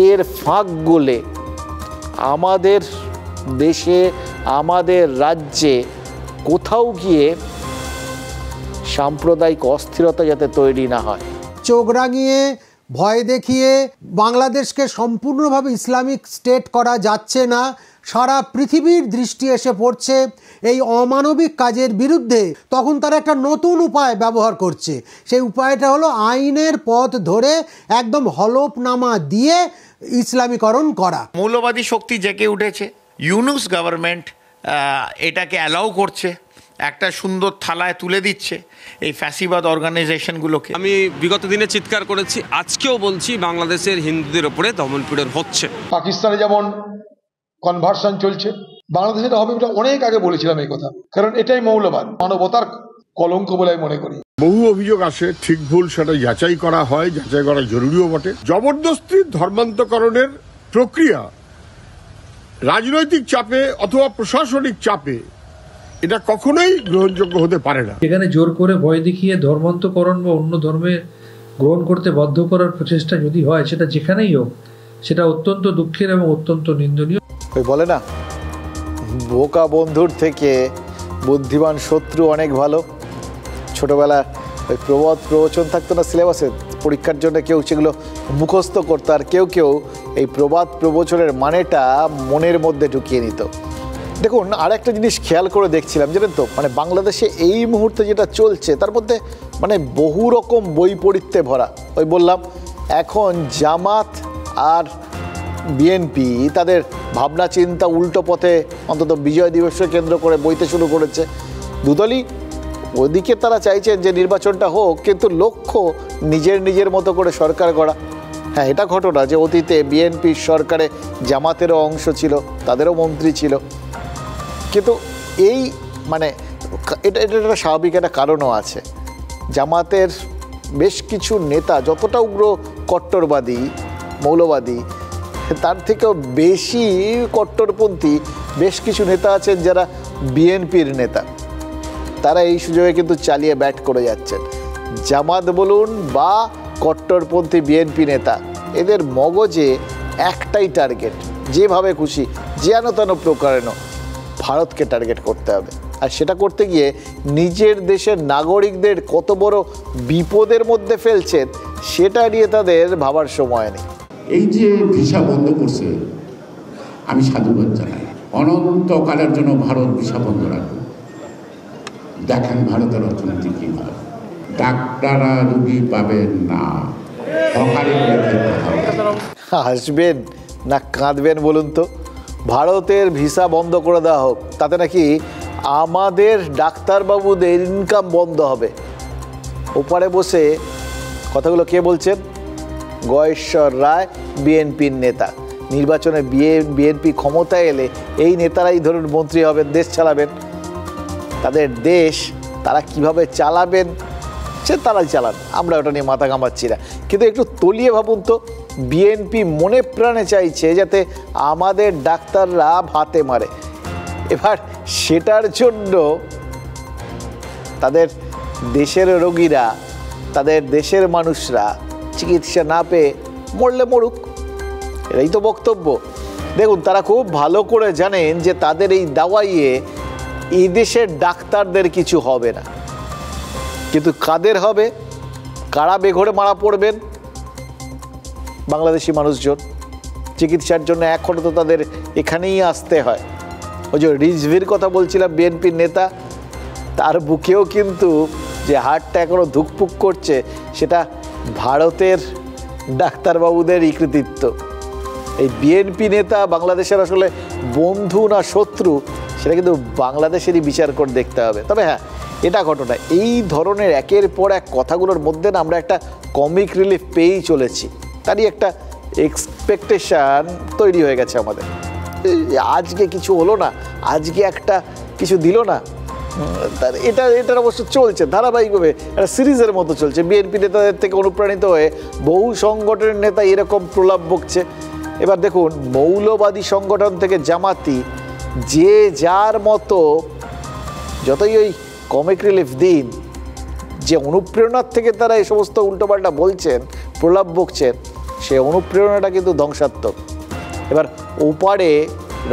এর ফাঁক গলে আমাদের দেশে, আমাদের রাজ্যে কোথাও গিয়ে সাম্প্রদায়িক অস্থিরতা যাতে তৈরি না হয়। চোখ রাঙিয়ে, ভয় দেখিয়ে বাংলাদেশকে সম্পূর্ণভাবে ইসলামিক স্টেট করা যাচ্ছে না। সারা পৃথিবীর দৃষ্টি এসে পড়ছে এই অমানবিক কাজের বিরুদ্ধে। তখন তারা একটা নতুন উপায় ব্যবহার করছে। সেই উপায়টা হলো আইনের পথ ধরে একদম হলফনামা দিয়ে ইসলামীকরণ করা। মৌলবাদী শক্তি জেগে উঠেছে, ইউনুস গভর্নমেন্ট এটাকে অ্যালাউ করছে, একটা সুন্দর থালায় তুলে দিচ্ছে এই ফ্যাসিবাদ অর্গানাইজেশনগুলোকে। আমি বিগত দিনে চিৎকার করেছি, আজকেও বলছি, বাংলাদেশের হিন্দুদের ওপরে দমনপীড়ন হচ্ছে। পাকিস্তানে যেমন কনভার্সন চলছে, বাংলাদেশে এটা হবে, এটা অনেক আগে বলেছিলাম এই কথা, কারণ এটাই মৌলবাদ, মানবতার কলঙ্ক বলে আমি মনে করি। বহু অভিযোগ আসে, ঠিক ভুল সেটা যাচাই করা হয়, যাচাই করা জরুরিও বটে। জবরদস্তি ধর্মান্তকরণের প্রক্রিয়া রাজনৈতিক চাপে অথবা প্রশাসনিক চাপে এটা কখনোই গ্রহণযোগ্য হতে পারে না। এখানে জোর করে ভয় দেখিয়ে ধর্মান্তকরণ বা অন্য ধর্মে গ্রহণ করতে বাধ্য করার প্রচেষ্টা যদি হয়, সেটা যেখানেই হোক, সেটা অত্যন্ত দুঃখের এবং অত্যন্ত নিন্দনীয়। ওই বলে না, বোকা বন্ধুর থেকে বুদ্ধিমান শত্রু অনেক ভালো। ছোটবেলা ওই প্রবাদ প্রবচন থাকতো না সিলেবাসে, পরীক্ষার জন্য কেউ সেগুলো মুখস্থ করতো, আর কেউ কেউ এই প্রবাদ প্রবচনের মানেটা মনের মধ্যে ঢুকিয়ে নিত। দেখুন, আর একটা জিনিস খেয়াল করে দেখছিলাম, জানেন তো, মানে বাংলাদেশে এই মুহূর্তে যেটা চলছে তার মধ্যে মানে বহু রকম বৈপরীত্যে ভরা। ওই বললাম, এখন জামাত আর বিএনপি তাদের ভাবনা চিন্তা উল্টো পথে অন্তত বিজয় দিবসকে কেন্দ্র করে বইতে শুরু করেছে। দুদলই ওদিকে তারা চাইছেন যে নির্বাচনটা হোক, কিন্তু লক্ষ্য নিজের নিজের মতো করে সরকার গড়া। হ্যাঁ, এটা ঘটনা যে অতীতে বিএনপির সরকারে জামাতেরও অংশ ছিল, তাদেরও মন্ত্রী ছিল, কিন্তু এই মানে এটা একটা স্বাভাবিক একটা কারণও আছে। জামাতের বেশ কিছু নেতা যতটা উগ্র কট্টরবাদী মৌলবাদী, তার থেকেও বেশি কট্টরপন্থী বেশ কিছু নেতা আছেন যারা বিএনপির নেতা। তারা এই সুযোগে কিন্তু চালিয়ে ব্যাট করে যাচ্ছেন। জামাত বলুন বা কট্টরপন্থী বিএনপি নেতা, এদের মগজে একটাই টার্গেট, যেভাবে খুশি যেন তেন প্রকারেণ ভারতকে টার্গেট করতে হবে। আর সেটা করতে গিয়ে নিজের দেশের নাগরিকদের কত বড় বিপদের মধ্যে ফেলছেন সেটা নিয়ে তাদের ভাবার সময় নেই। এই যে ভিসা বন্ধ করছে, আমি সাধুবাদ জানাই। অনন্তকালের জন্য ভারত ভিসা বন্ধ রাখবে। দেখেন ভারতের অর্থনীতি কি হয়। ডাক্তাররা রুগী পাবেন না, হাসবেন না কাঁদবেন বলুন তো? ভারতের ভিসা বন্ধ করে দেওয়া হোক, তাতে নাকি আমাদের ডাক্তারবাবুদের ইনকাম বন্ধ হবে। ওপারে বসে কথাগুলো কে বলছেন? গয়েশ্বর রায়, বিএনপির নেতা। নির্বাচনে বিএনপি ক্ষমতায় এলে এই নেতারাই ধরুন মন্ত্রী হবেন, দেশ চালাবেন। তাদের দেশ তারা কিভাবে চালাবেন সে তারাই চালান, আমরা ওটা নিয়ে মাথা ঘামাচ্ছি না। কিন্তু একটু তলিয়ে ভাবুন তো, বিএনপি মনে প্রাণে চাইছে যাতে আমাদের ডাক্তাররা ভাতে মারে। এবার সেটার জন্য তাদের দেশের রোগীরা, তাদের দেশের মানুষরা চিকিৎসা না পেয়ে মরলে মরুক, এটাই তো বক্তব্য। দেখুন, তারা খুব ভালো করে জানেন যে তাদের এই দাওয়াইয়ে এই দেশের ডাক্তারদের কিছু হবে না, কিন্তু কাদের হবে? কারা বেঘরে মারা পড়বেন? বাংলাদেশি মানুষজন। চিকিৎসার জন্য এখনও তো তাদের এখানেই আসতে হয়। ওই যে রিজভির কথা বলছিলাম, বিএনপির নেতা, তার বুকেও কিন্তু যে হাড়টা এখনও ধুকপুক করছে সেটা ভারতের ডাক্তারবাবুদেরই কৃতিত্ব। এই বিএনপি নেতা বাংলাদেশের আসলে বন্ধু না শত্রু সেটা কিন্তু বাংলাদেশেরই বিচার করে দেখতে হবে। তবে হ্যাঁ, এটা ঘটনা, এই ধরনের একের পর এক কথাগুলোর মধ্যে না আমরা একটা কমিক রিলিফ পেয়েই চলেছি, তারই একটা এক্সপেকটেশান তৈরি হয়ে গেছে আমাদের। আজকে কিছু হলো না, আজকে একটা কিছু দিল না, এটার অবশ্য চলছে ধারাবাহিকভাবে, একটা সিরিজের মতো চলছে। বিএনপি নেতাদের থেকে অনুপ্রাণিত হয়ে বহু সংগঠনের নেতা এরকম প্রলাপ বকছে। এবার দেখুন, মৌলবাদী সংগঠন থেকে জামাতি যে যার মতো যতই ওই কমিক রিলিফ দিন, যে অনুপ্রেরণার থেকে তারা এই সমস্ত উল্টোপাল্টা বলছেন, প্রলাপ বকছেন, সে অনুপ্রেরণাটা কিন্তু ধ্বংসাত্মক। এবার ওপারে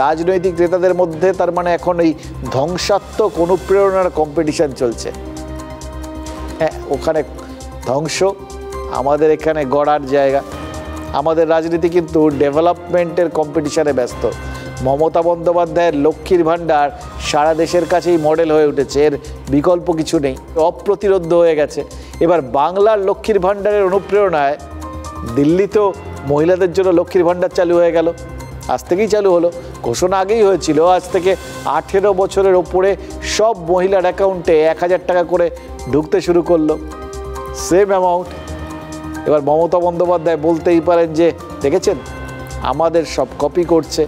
রাজনৈতিক নেতাদের মধ্যে তার মানে এখন এই ধ্বংসাত্মক অনুপ্রেরণার কম্পিটিশান চলছে। হ্যাঁ, ওখানে ধ্বংস, আমাদের এখানে গড়ার জায়গা। আমাদের রাজনীতি কিন্তু ডেভেলপমেন্টের কম্পিটিশানে ব্যস্ত। মমতা বন্দ্যোপাধ্যায়ের লক্ষ্মীর ভাণ্ডার সারা দেশের কাছেই মডেল হয়ে উঠেছে, এর বিকল্প কিছু নেই, অপ্রতিরোধ্য হয়ে গেছে। এবার বাংলার লক্ষ্মীর ভাণ্ডারের অনুপ্রেরণায় দিল্লিতেও মহিলাদের জন্য লক্ষ্মীর ভাণ্ডার চালু হয়ে গেল, আজ থেকেই চালু হলো। ঘোষণা আগেই হয়েছিল আজ থেকে 18 বছরের ওপরে সব মহিলার অ্যাকাউন্টে 1000 টাকা করে ঢুকতে শুরু করলো, সেম অ্যামাউন্ট। এবার মমতা বন্দ্যোপাধ্যায় বলতেই পারেন যে দেখেছেন আমাদের সব কপি করছে।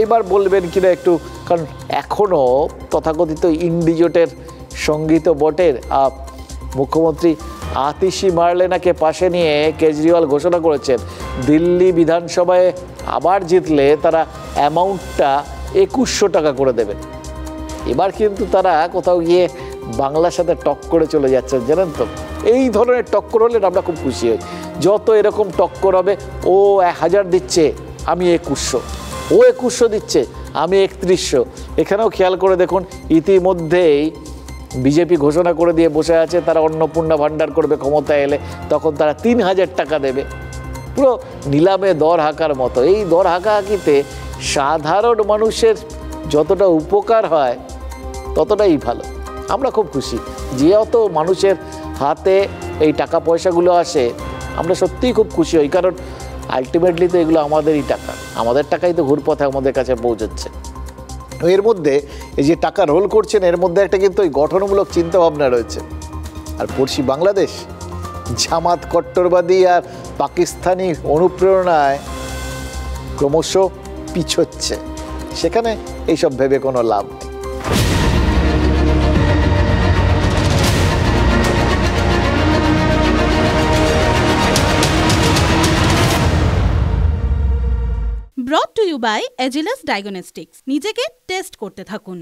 এবার বলবেন কিনা একটু, কারণ এখনও তথাকথিত ইন্ডিজোটের সঙ্গীত বটের মুখ্যমন্ত্রী আতিশি মার্লেনাকে পাশে নিয়ে কেজরিওয়াল ঘোষণা করেছেন দিল্লি বিধানসভায় আবার জিতলে তারা অ্যামাউন্টটা 2100 টাকা করে দেবেন। এবার কিন্তু তারা কোথাও গিয়ে বাংলার সাথে টক্করে চলে যাচ্ছেন, জানেন তো। এই ধরনের টক্কর হলে আমরা খুব খুশি হই। যত এরকম টক্কর হবে, ও 1000 দিচ্ছে আমি 2100, ও 2100 দিচ্ছে আমি 3100। এখানেও খেয়াল করে দেখুন, ইতিমধ্যেই বিজেপি ঘোষণা করে দিয়ে বসে আছে তারা অন্নপূর্ণা ভাণ্ডার করবে ক্ষমতায় এলে, তখন তারা 3000 টাকা দেবে, পুরো নিলামে দর হাঁকার মতো। এই দর হাঁকাহাঁকিতে সাধারণ মানুষের যতটা উপকার হয় ততটাই ভালো। আমরা খুব খুশি যে অত মানুষের হাতে এই টাকা পয়সাগুলো আসে, আমরা সত্যিই খুব খুশি হই, কারণ আলটিমেটলি তো এগুলো আমাদেরই টাকা, আমাদের টাকাই তো ঘুরপথে আমাদের কাছে পৌঁছচ্ছে। এর মধ্যে এই যে টাকা রোল করছেন, এর মধ্যে একটা কিন্তু ওই গঠনমূলক চিন্তাভাবনা রয়েছে। আর পড়শি বাংলাদেশ জামাত কট্টরবাদী আর পাকিস্তানি অনুপ্রেরণায় ক্রমশ পিছোচ্ছে, সেখানে এইসব ভেবে কোনো লাভ নেই। Brought to you by Agilus diagnostics. নিজেকে টেস্ট করতে থাকুন।